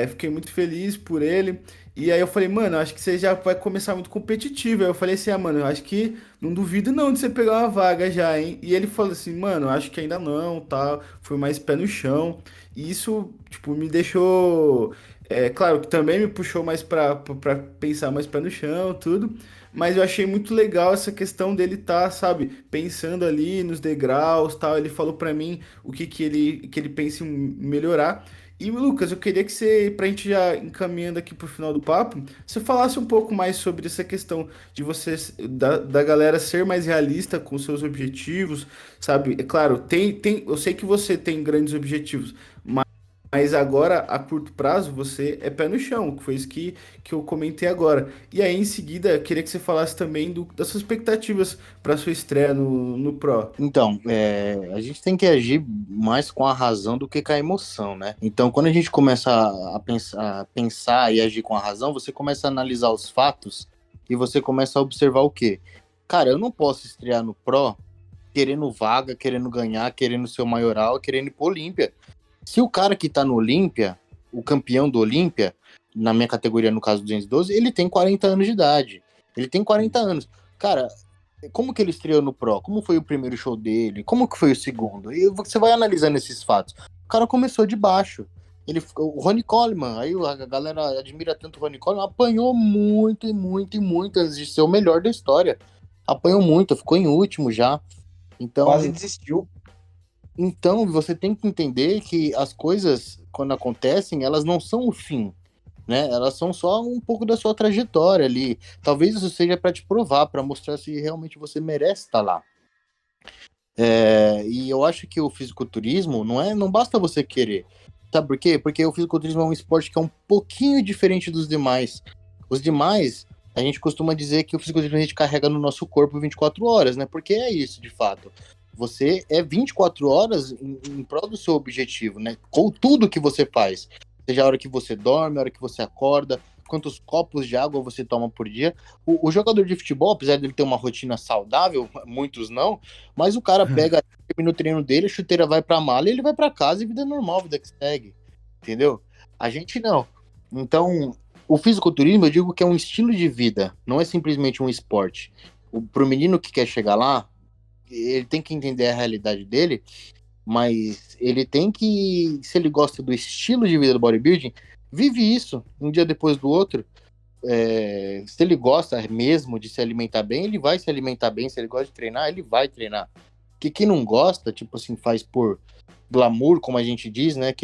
fiquei muito feliz por ele. E aí eu falei, mano, acho que você já vai começar muito competitivo. Aí eu falei assim, mano, eu acho que não duvido não de você pegar uma vaga já, hein? E ele falou assim, mano, acho que ainda não, tal. Foi mais pé no chão. E isso, tipo, me deixou, claro que também me puxou mais pra pensar mais pé no chão, tudo. Mas eu achei muito legal essa questão dele estar, sabe, pensando ali nos degraus, tal. Ele falou pra mim o que ele pensa em melhorar. E Lucas, eu queria que você, pra gente já encaminhando aqui pro final do papo, você falasse um pouco mais sobre essa questão de você, da galera ser mais realista com seus objetivos, sabe? É claro, eu sei que você tem grandes objetivos, mas agora, a curto prazo, você é pé no chão, que foi isso que eu comentei agora. E aí, em seguida, eu queria que você falasse também das suas expectativas para sua estreia no Pro. Então, a gente tem que agir mais com a razão do que com a emoção, né? Então, quando a gente começa a pensar e agir com a razão, você começa a analisar os fatos e você começa a observar o quê? Cara, eu não posso estrear no Pro querendo vaga, querendo ganhar, querendo ser o maioral, querendo ir pro Olímpia. Se o cara que tá no Olímpia, o campeão do Olímpia, na minha categoria, no caso 212, ele tem 40 anos de idade. Ele tem 40 anos. Cara, como que ele estreou no Pro? Como foi o primeiro show dele? Como que foi o segundo? E você vai analisando esses fatos. O cara começou de baixo. O Ronnie Coleman, aí a galera admira tanto o Ronnie Coleman, apanhou muito e muito e muito antes de ser o melhor da história. Apanhou muito, ficou em último já. Quase Então, desistiu. então você tem que entender que as coisas, quando acontecem, elas não são o fim, né? Elas são só um pouco da sua trajetória ali. Talvez isso seja para te provar, para mostrar se realmente você merece estar lá. E eu acho que o fisiculturismo não basta você querer. Sabe por quê? Porque o fisiculturismo é um esporte que é um pouquinho diferente dos demais. Os demais, a gente costuma dizer que o fisiculturismo a gente carrega no nosso corpo 24 horas, né? Porque é isso, de fato. Você é 24 horas em prol do seu objetivo, né? Com tudo que você faz. Seja a hora que você dorme, a hora que você acorda, quantos copos de água você toma por dia. O jogador de futebol, apesar dele ter uma rotina saudável, muitos não, mas o cara pega, termina o treino dele, a chuteira vai pra mala e ele vai pra casa e vida normal, vida que segue. Entendeu? A gente não. Então, o fisiculturismo, eu digo que é um estilo de vida, não é simplesmente um esporte. Pro menino que quer chegar lá, ele tem que entender a realidade dele, mas ele tem que, se ele gosta do estilo de vida do bodybuilding, vive isso um dia depois do outro. Se ele gosta mesmo de se alimentar bem, ele vai se alimentar bem. Se ele gosta de treinar, ele vai treinar. Que quem não gosta, tipo assim, faz por glamour, como a gente diz, né?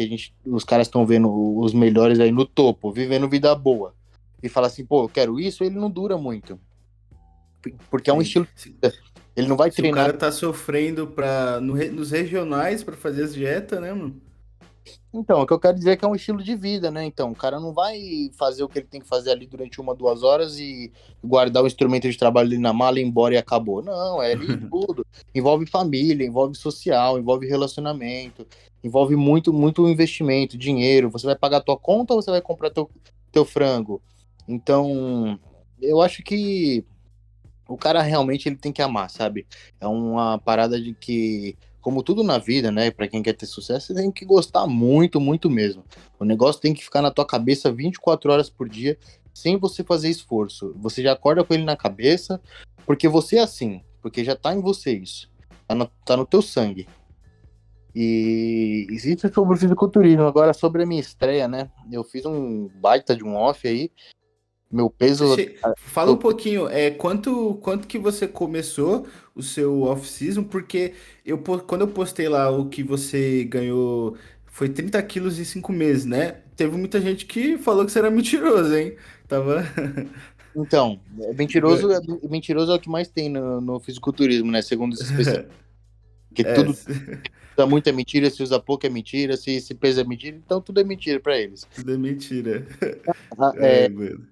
Os caras estão vendo os melhores aí no topo, vivendo vida boa. E fala assim, pô, eu quero isso, ele não dura muito. Porque é um Sim. estilo de vida. Ele não vai Se o treinar. cara tá sofrendo nos regionais para fazer as dietas, né, mano? Então, o que eu quero dizer é que é um estilo de vida, né? Então, o cara não vai fazer o que ele tem que fazer ali durante 1, 2 horas e guardar o instrumento de trabalho dele na mala e ir embora e acabou. Não, é ali tudo. Envolve família, envolve social, envolve relacionamento, envolve muito, muito investimento, dinheiro. Você vai pagar a tua conta ou você vai comprar teu frango? Então, eu acho que o cara realmente ele tem que amar, sabe? É uma parada de que, como tudo na vida, né? Pra quem quer ter sucesso, você tem que gostar muito, muito mesmo. O negócio tem que ficar na tua cabeça 24 horas por dia, sem você fazer esforço. Você já acorda com ele na cabeça, porque você é assim, porque já tá em você isso. Tá no teu sangue. E isso é sobre o fisiculturismo. Agora, sobre a minha estreia, né? Eu fiz um baita de um off aí. Meu peso. Fala um pouquinho, quanto que você começou o seu off-season? Porque quando eu postei lá o que você ganhou, foi 30 quilos em 5 meses, né? Teve muita gente que falou que você era mentiroso, hein? Tava. Então, mentiroso é o que mais tem no fisiculturismo, né? Segundo os especialistas. Porque É, tudo usa muito é mentira, se usa pouco é mentira, se pesa é mentira, então tudo é mentira pra eles. Tudo é mentira. Ah, Ai, mano.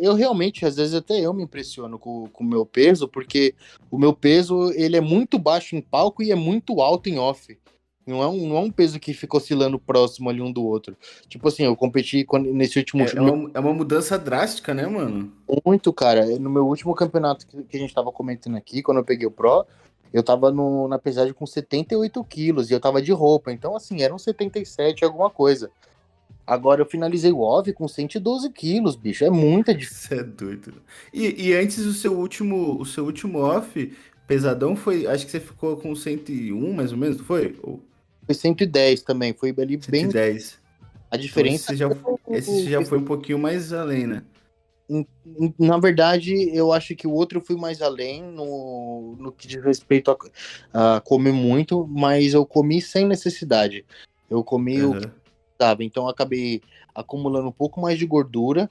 eu realmente, às vezes até eu me impressiono com o meu peso, porque o meu peso, ele é muito baixo em palco e é muito alto em off. Não é um peso que fica oscilando próximo ali um do outro. Tipo assim, eu competi nesse último É uma mudança drástica, né, mano? muito, cara. No meu último campeonato que a gente tava comentando aqui, quando eu peguei o Pro, eu tava na pesagem com 78 quilos e eu tava de roupa. Então, assim, eram 77 alguma coisa. Agora eu finalizei o OV com 112 quilos, bicho. É muita diferença. Você é doido. E antes o seu último off pesadão foi, acho que você ficou com 101 mais ou menos, não foi? Ou Foi 110 também. Foi ali bem. 110. A Então diferença. esse já foi um pouquinho mais além, né? Na verdade, eu acho que o outro eu fui mais além no que diz respeito a comer muito, mas eu comi sem necessidade. Eu comi o que Aham. dava, então eu acabei acumulando um pouco mais de gordura,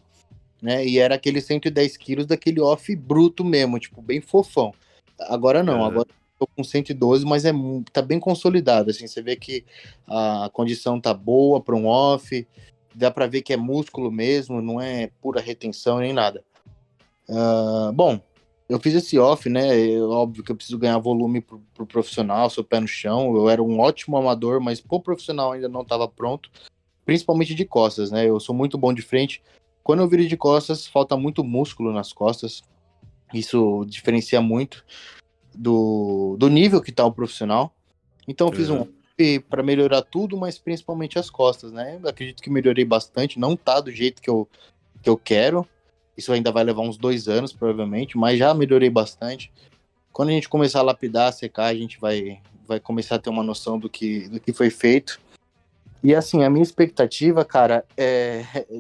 né? E era aquele 110 quilos daquele off bruto mesmo, tipo, bem fofão. Agora não, Aham. agora eu tô com 112, mas tá bem consolidado, assim, você vê que a condição tá boa para um off, dá para ver que é músculo mesmo, não é pura retenção nem nada. Bom, eu fiz esse off, né? Óbvio que eu preciso ganhar volume pro profissional, sou pé no chão. Eu era um ótimo amador, mas pro profissional ainda não estava pronto, principalmente de costas, né? Eu sou muito bom de frente. Quando eu viro de costas, falta muito músculo nas costas. Isso diferencia muito do nível que tá o profissional. Então eu fiz um Aham. off para melhorar tudo, mas principalmente as costas, né? Eu acredito que melhorei bastante. Não tá do jeito que eu quero. Isso ainda vai levar uns 2 anos, provavelmente, mas já melhorei bastante. Quando a gente começar a lapidar, secar, a gente vai começar a ter uma noção do que foi feito. E assim, a minha expectativa, cara,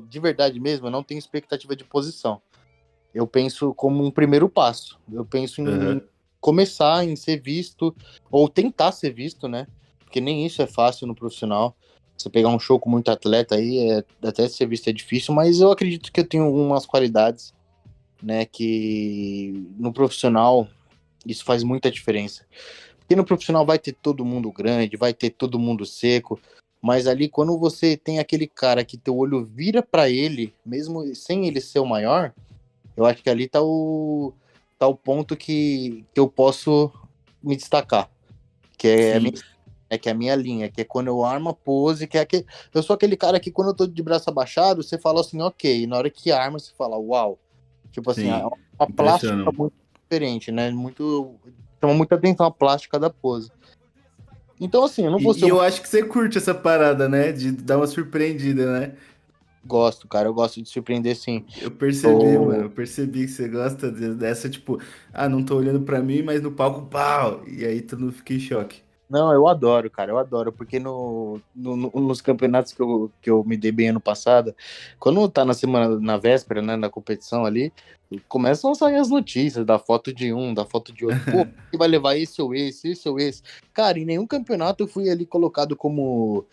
de verdade mesmo, eu não tenho expectativa de posição. Eu penso como um primeiro passo. Eu penso em Aham. começar, em ser visto, ou tentar ser visto, né? Porque nem isso é fácil no profissional. Você pegar um show com muito atleta aí, até ser visto é difícil, mas eu acredito que eu tenho algumas qualidades, né? Que no profissional isso faz muita diferença. Porque no profissional vai ter todo mundo grande, vai ter todo mundo seco, mas ali quando você tem aquele cara que teu olho vira para ele, mesmo sem ele ser o maior, eu acho que ali tá o ponto que eu posso me destacar, que Sim. que é a minha linha, que é quando eu armo a pose, eu sou aquele cara que quando eu tô de braço abaixado, você fala assim, ok, e na hora que arma, você fala, uau. Tipo assim, é Sim. uma plástica Impressiona. muito diferente, né? Muito, chama muita atenção a plástica da pose. Então, assim, eu não vou E, ser e uma. eu acho que você curte essa parada, né? De dar uma surpreendida, né? Gosto, cara, eu gosto de surpreender, sim. Eu percebi, mano. Eu Eu percebi que você gosta dessa, tipo, não tô olhando pra mim, mas no palco, pau! E aí todo mundo fica em choque. Não, eu adoro, cara, eu adoro, porque nos campeonatos que eu me dei bem ano passado, quando tá na semana, na véspera, né, na competição ali, começam a sair as notícias da foto de um, da foto de outro. Pô, que vai levar esse ou esse ou esse. Cara, em nenhum campeonato eu fui ali colocado como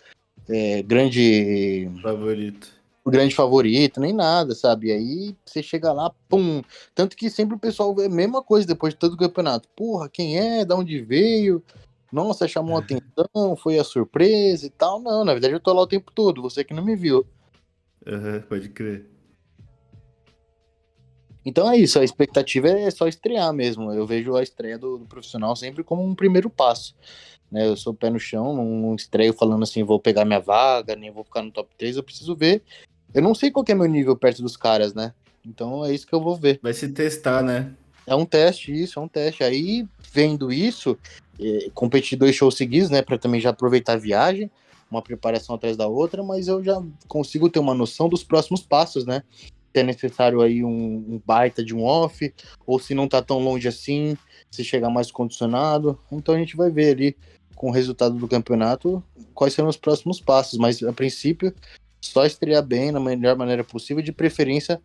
grande Favorito. grande favorito, nem nada, sabe? E aí você chega lá, pum. Tanto que sempre o pessoal vê a mesma coisa depois de todo o campeonato. Porra, quem é? Da onde veio? Nossa, chamou a atenção, foi a surpresa e tal. Não, na verdade eu tô lá o tempo todo, você que não me viu. Aham, pode crer. Então é isso, a expectativa é só estrear mesmo. Eu vejo a estreia do profissional sempre como um primeiro passo, né? Eu sou pé no chão, não estreio falando assim, vou pegar minha vaga, nem vou ficar no top 3. Eu preciso ver. Eu não sei qual que é meu nível perto dos caras, né? Então é isso que eu vou ver. Vai se testar, né? É um teste, isso, é um teste. Aí, vendo isso, competi 2 shows seguidos, né, para também já aproveitar a viagem, uma preparação atrás da outra, mas eu já consigo ter uma noção dos próximos passos, né? Se é necessário aí um baita de um off, ou se não tá tão longe assim, se chegar mais condicionado. Então a gente vai ver ali, com o resultado do campeonato, quais serão os próximos passos. Mas, a princípio, só estrear bem, na melhor maneira possível, de preferência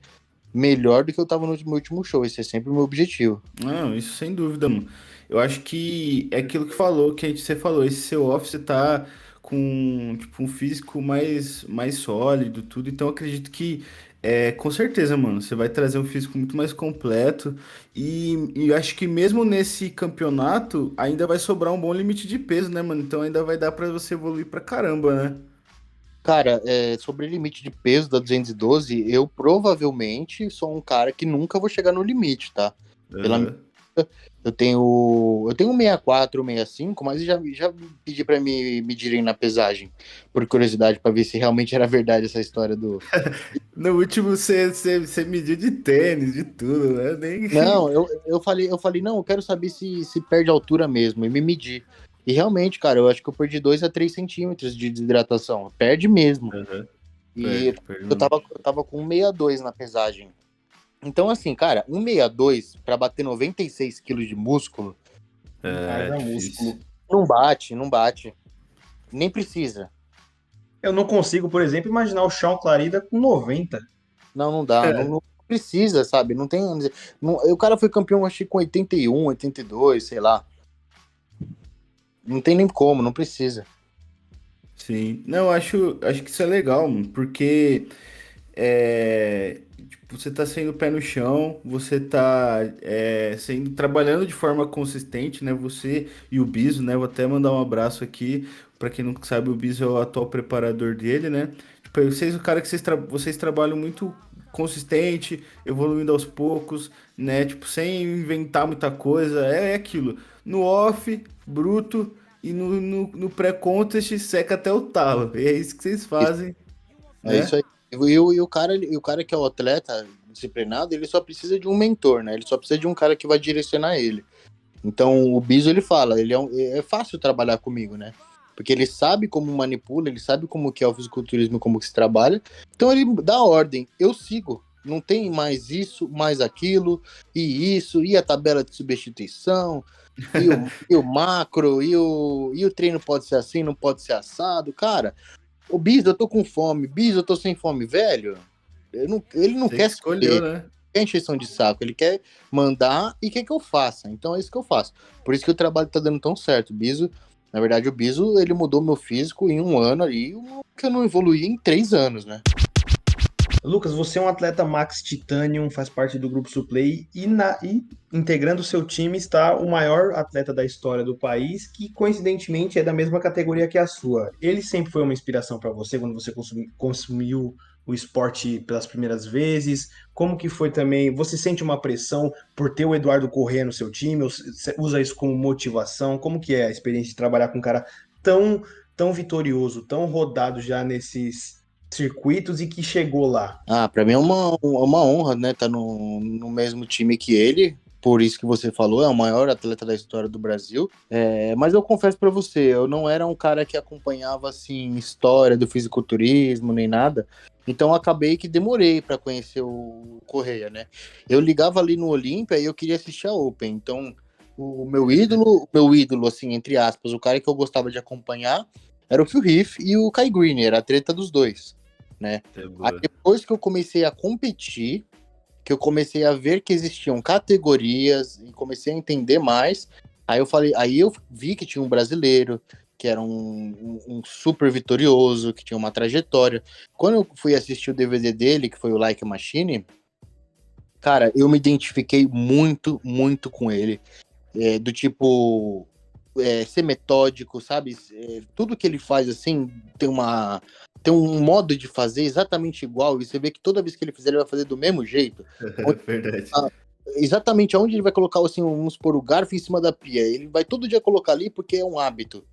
melhor do que eu tava no meu último show. Esse é sempre o meu objetivo. Não, isso sem dúvida, mano. Eu acho que é aquilo que falou, você falou, esse seu off você tá com tipo um físico mais sólido, tudo. Então eu acredito que Com certeza, mano. Você vai trazer um físico muito mais completo. E acho que mesmo nesse campeonato, ainda vai sobrar um bom limite de peso, né, mano? Então ainda vai dar pra você evoluir pra caramba, né? Cara, sobre o limite de peso da 212, eu provavelmente sou um cara que nunca vou chegar no limite, tá? Pela Aham. eu tenho um 64, um 65, mas já pedi pra me medirem na pesagem, por curiosidade, pra ver se realmente era verdade essa história do. No último, você mediu de tênis, de tudo, né? Nem... Não, eu falei, não, eu quero saber se perde altura mesmo, e me medi. E realmente, cara, eu acho que eu perdi 2 a 3 centímetros de desidratação. Perde mesmo. Aham. E Perde eu mesmo. tava, eu tava com 1,62 na pesagem. Então, assim, cara, 1,62 pra bater 96 quilos de músculo, É Haja difícil. músculo. não bate, não bate. Nem precisa. Eu não consigo, por exemplo, imaginar o Shaun Clarida com 90. Não, não dá. Não precisa, sabe? Não tem. O cara foi campeão, acho que com 81, 82, sei lá. Não tem nem como, não precisa. Sim. Não, acho que isso é legal, mano, porque tipo, você tá sendo pé no chão, você tá trabalhando de forma consistente, né? Você e o Biso, né? Vou até mandar um abraço aqui. Pra quem não sabe, o Biso é o atual preparador dele, né? Tipo, vocês, o cara que vocês trabalham muito consistente, evoluindo aos poucos, né? Tipo, sem inventar muita coisa. É aquilo. No off, bruto. E no pré-contest seca até o talo. E é isso que vocês Isso- fazem, É isso né? aí. E o cara que é o atleta disciplinado, ele só precisa de um mentor, né? Ele só precisa de um cara que vai direcionar ele. Então, o Biso, ele fala, é fácil trabalhar comigo, né? Porque ele sabe como manipula, ele sabe como que é o fisiculturismo, como que se trabalha. Então, ele dá ordem, eu sigo. Não tem mais isso, mais aquilo, e isso, e a tabela de substituição, e o macro, e o treino pode ser assim, não pode ser assado. Cara, o Biso, eu tô com fome, Biso, eu tô sem fome, velho. Ele não Você que quer escolheu, saber, né? quer encheção de saco, ele quer mandar e quer que eu faça. Então é isso que eu faço. Por isso que o trabalho tá dando tão certo. Na verdade, o Biso, ele mudou meu físico em um ano ali, que eu não evoluí em 3 anos, né? Lucas, você é um atleta Max Titanium, faz parte do grupo Suplay e integrando o seu time está o maior atleta da história do país, que coincidentemente é da mesma categoria que a sua. Ele sempre foi uma inspiração para você quando você consumiu o esporte pelas primeiras vezes? Como que foi também? Você sente uma pressão por ter o Eduardo Corrêa no seu time? Ou você usa isso como motivação? Como que é a experiência de trabalhar com um cara tão vitorioso, tão rodado já nesses circuitos e que chegou lá? Pra mim é uma honra, né, estar no mesmo time que ele. Por isso que você falou, é o maior atleta da história do Brasil. Mas eu confesso pra você, eu não era um cara que acompanhava assim história do fisiculturismo nem nada. Então eu acabei que demorei pra conhecer o Correia, né? Eu ligava ali no Olímpia e eu queria assistir a Open. Então o meu ídolo assim, entre aspas, o cara que eu gostava de acompanhar era o Phil Heath e o Kai Greene, era a treta dos dois, né? É Aí boa. depois que eu comecei a competir, que eu comecei a ver que existiam categorias e comecei a entender mais, aí eu vi que tinha um brasileiro, que era um super vitorioso, que tinha uma trajetória. Quando eu fui assistir o DVD dele, que foi o Like a Machine, cara, eu me identifiquei muito, muito com ele. Do tipo, ser metódico, sabe? Tudo que ele faz assim tem um modo de fazer exatamente igual, e você vê que toda vez que ele fizer, ele vai fazer do mesmo jeito. Onde- Verdade. ah, Exatamente aonde ele vai colocar assim, vamos supor, o garfo em cima da pia. Ele vai todo dia colocar ali porque é um hábito.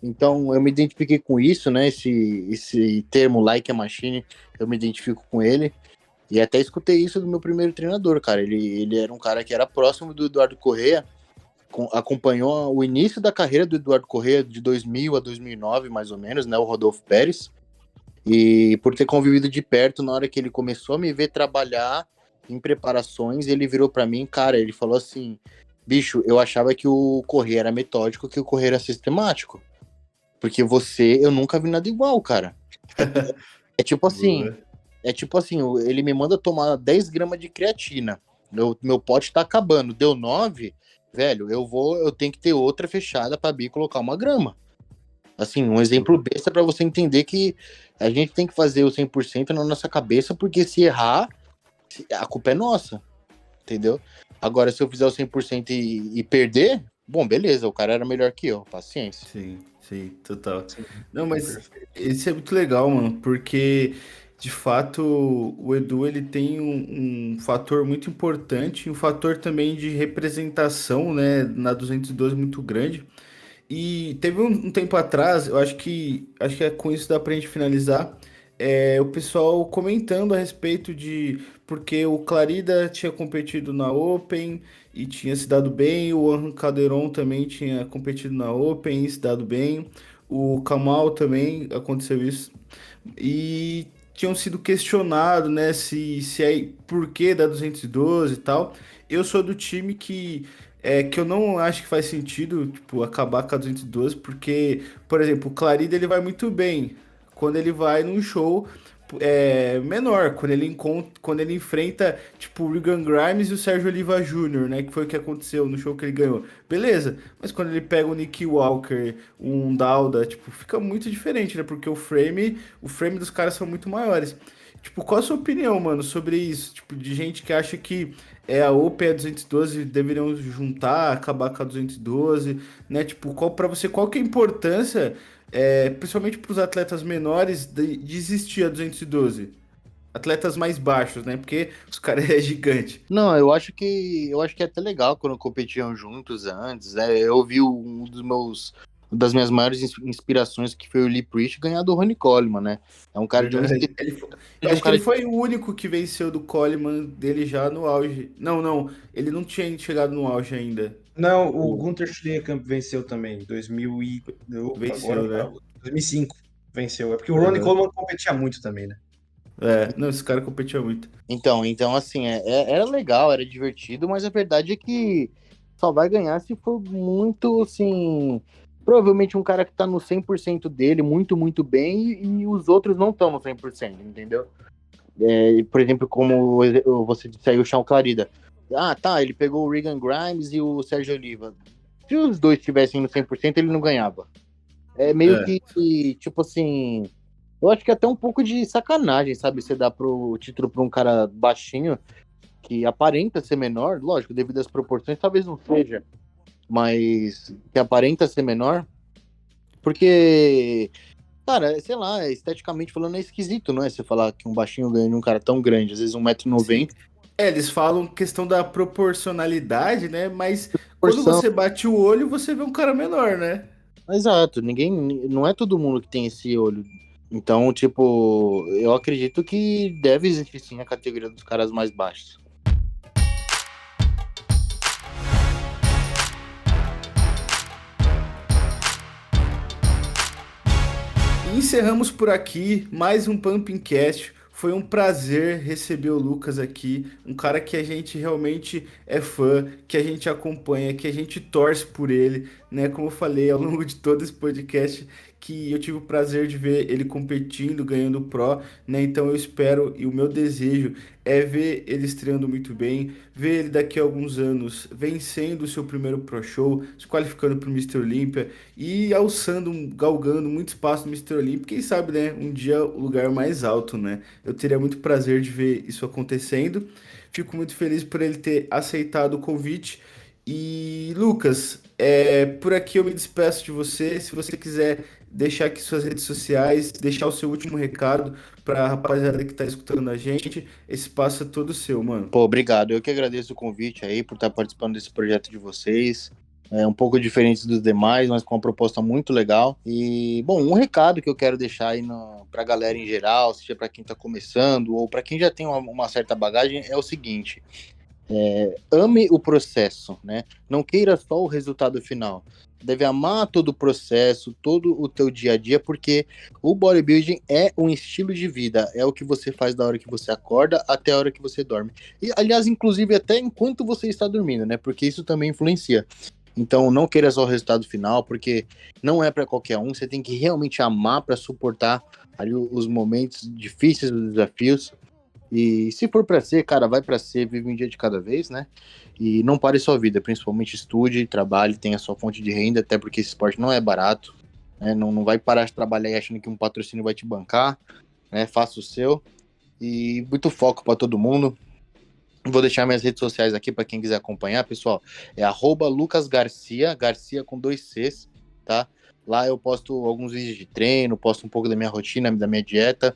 Então eu me identifiquei com isso, né? Esse termo like a machine, eu me identifico com ele. E até escutei isso do meu primeiro treinador, cara. Ele era um cara que era próximo do Eduardo Corrêa, acompanhou o início da carreira do Eduardo Corrêa de 2000 a 2009, mais ou menos, né, o Rodolfo Pérez, e por ter convivido de perto na hora que ele começou a me ver trabalhar em preparações, ele virou para mim, cara, ele falou assim, bicho, eu achava que o Corrêa era metódico, que o Corrêa era sistemático, porque eu nunca vi nada igual, cara. É tipo assim, Boa. ele me manda tomar 10 gramas de creatina. Meu pote tá acabando. Deu 9, velho, eu tenho que ter outra fechada pra Bi colocar uma grama. Assim, um exemplo besta para você entender que a gente tem que fazer o 100% na nossa cabeça, porque se errar, a culpa é nossa, entendeu? Agora, se eu fizer o 100% e perder, bom, beleza, o cara era melhor que eu, paciência. Sim, total. Sim, Não, mas perfeito. esse é muito legal, mano, porque de fato o Edu ele tem um fator muito importante, um fator também de representação, né, na 212 muito grande. E teve um tempo atrás, eu acho que é com isso dá pra gente finalizar, o pessoal comentando a respeito de porque o Clarida tinha competido na Open e tinha se dado bem, o Juan Calderon também tinha competido na Open e se dado bem, o Kamal também aconteceu isso. E tinham sido questionados, né, se é por que da 212 e tal. Eu sou do time que eu não acho que faz sentido, tipo, acabar com a 212, porque, por exemplo, o Clarida ele vai muito bem quando ele vai num show menor, quando ele enfrenta, tipo, o Regan Grimes e o Sérgio Oliva Jr., né, que foi o que aconteceu no show que ele ganhou. Beleza, mas quando ele pega o Nick Walker, um Dauda, tipo, fica muito diferente, né, porque o frame dos caras são muito maiores. Tipo, qual a sua opinião, mano, sobre isso? Tipo, de gente que acha que a Open e a 212 deveriam juntar, acabar com a 212, né? Tipo, para você, qual que é a importância, principalmente para os atletas menores, de existir a 212? Atletas mais baixos, né? Porque os caras é gigante. Não, eu acho que é até legal quando competiam juntos antes, né? Eu vi das minhas maiores inspirações, que foi o Lee Priest, ganhar do Ronnie Coleman, né? É um cara de um Verdade. Eu de um acho que ele cara foi o único que venceu do Coleman dele já no auge. Não, não, ele não tinha chegado no auge ainda. Não, o O- Gunter Schliekamp venceu também, 2000 e... Opa, agora Venceu, para né? 2005 venceu. É porque o Ronnie Coleman competia muito também, né? Não, esse cara competia muito. Então, assim, era legal, era divertido, mas a verdade é que só vai ganhar se for muito, assim, provavelmente um cara que tá no 100% dele, muito, muito bem, e os outros não estão no 100%, entendeu? Por exemplo, como você disse aí, o Sean Clarida. Ah, tá, ele pegou o Regan Grimes e o Sérgio Oliva. Se os dois estivessem no 100%, ele não ganhava. É meio É. que, tipo assim, eu acho que é até um pouco de sacanagem, sabe? Você dá pro título pra um cara baixinho, que aparenta ser menor, lógico, devido às proporções, talvez não seja, mas que aparenta ser menor, porque, cara, sei lá, esteticamente falando é esquisito, não é? Você falar que um baixinho ganha de um cara tão grande, às vezes 1,90 m. Sim. Eles falam questão da proporcionalidade, né? Mas quando Porção. você bate o olho, você vê um cara menor, né? Exato, não é todo mundo que tem esse olho. Então, tipo, eu acredito que deve existir sim a categoria dos caras mais baixos. E encerramos por aqui mais um Pumping Cast. Foi um prazer receber o Lucas aqui, um cara que a gente realmente é fã, que a gente acompanha, que a gente torce por ele, né? Como eu falei ao longo de todo esse podcast, que eu tive o prazer de ver ele competindo, ganhando o Pro, né? Então eu espero e o meu desejo é ver ele estreando muito bem, ver ele daqui a alguns anos vencendo o seu primeiro Pro Show, se qualificando para o Mr. Olympia e alçando, galgando muito espaço no Mr. Olympia, quem sabe, né? Um dia o lugar mais alto, né? Eu teria muito prazer de ver isso acontecendo. Fico muito feliz por ele ter aceitado o convite. E Lucas, por aqui eu me despeço de você. Se você quiser deixar aqui suas redes sociais, deixar o seu último recado para a rapaziada que está escutando a gente, esse espaço é todo seu, mano. Pô, obrigado. Eu que agradeço o convite aí por estar participando desse projeto de vocês. É um pouco diferente dos demais, mas com uma proposta muito legal. E, bom, um recado que eu quero deixar aí pra galera em geral, seja para quem tá começando ou para quem já tem uma certa bagagem, é o seguinte: ame o processo, né? Não queira só o resultado final. Deve amar todo o processo, todo o teu dia a dia, porque o bodybuilding é um estilo de vida, é o que você faz da hora que você acorda até a hora que você dorme. E, aliás, inclusive até enquanto você está dormindo, né? Porque isso também influencia. Então, não queira só o resultado final, porque não é para qualquer um. Você tem que realmente amar para suportar ali os momentos difíceis, os desafios. E se for para ser, cara, vai para ser, vive um dia de cada vez, né? E não pare sua vida, principalmente estude, trabalhe, tenha sua fonte de renda, até porque esse esporte não é barato. né? Não vai parar de trabalhar aí achando que um patrocínio vai te bancar, né? Faça o seu. E muito foco para todo mundo. Vou deixar minhas redes sociais aqui para quem quiser acompanhar, pessoal. É @LucasGarcia, Garcia com 2 Cs, tá? Lá eu posto alguns vídeos de treino, posto um pouco da minha rotina, da minha dieta.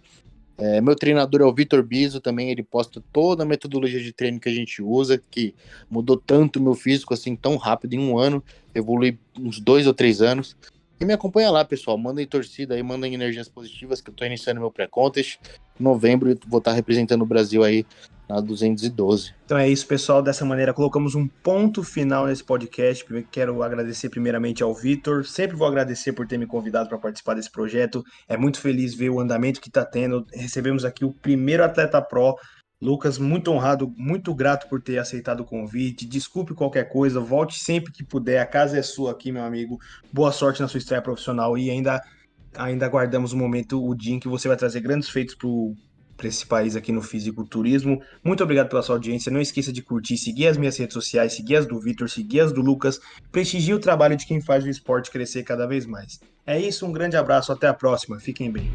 Meu treinador é o Vitor Biso, também ele posta toda a metodologia de treino que a gente usa, que mudou tanto o meu físico assim tão rápido, em um ano, evolui uns 2 ou 3 anos. E me acompanha lá, pessoal, mandem torcida aí, mandem energias positivas, que eu tô iniciando meu pré-contest. Em novembro eu vou estar representando o Brasil aí na 212. Então é isso, pessoal. Dessa maneira, colocamos um ponto final nesse podcast. Quero agradecer primeiramente ao Vitor. Sempre vou agradecer por ter me convidado para participar desse projeto. É muito feliz ver o andamento que está tendo. Recebemos aqui o primeiro atleta pro. Lucas, muito honrado, muito grato por ter aceitado o convite. Desculpe qualquer coisa, volte sempre que puder. A casa é sua aqui, meu amigo. Boa sorte na sua estreia profissional e ainda aguardamos o momento, o dia em que você vai trazer grandes feitos para esse país aqui no fisiculturismo. Muito obrigado pela sua audiência. Não esqueça de curtir, seguir as minhas redes sociais, seguir as do Vitor, seguir as do Lucas. Prestigie o trabalho de quem faz o esporte crescer cada vez mais. É isso, um grande abraço, até a próxima. Fiquem bem.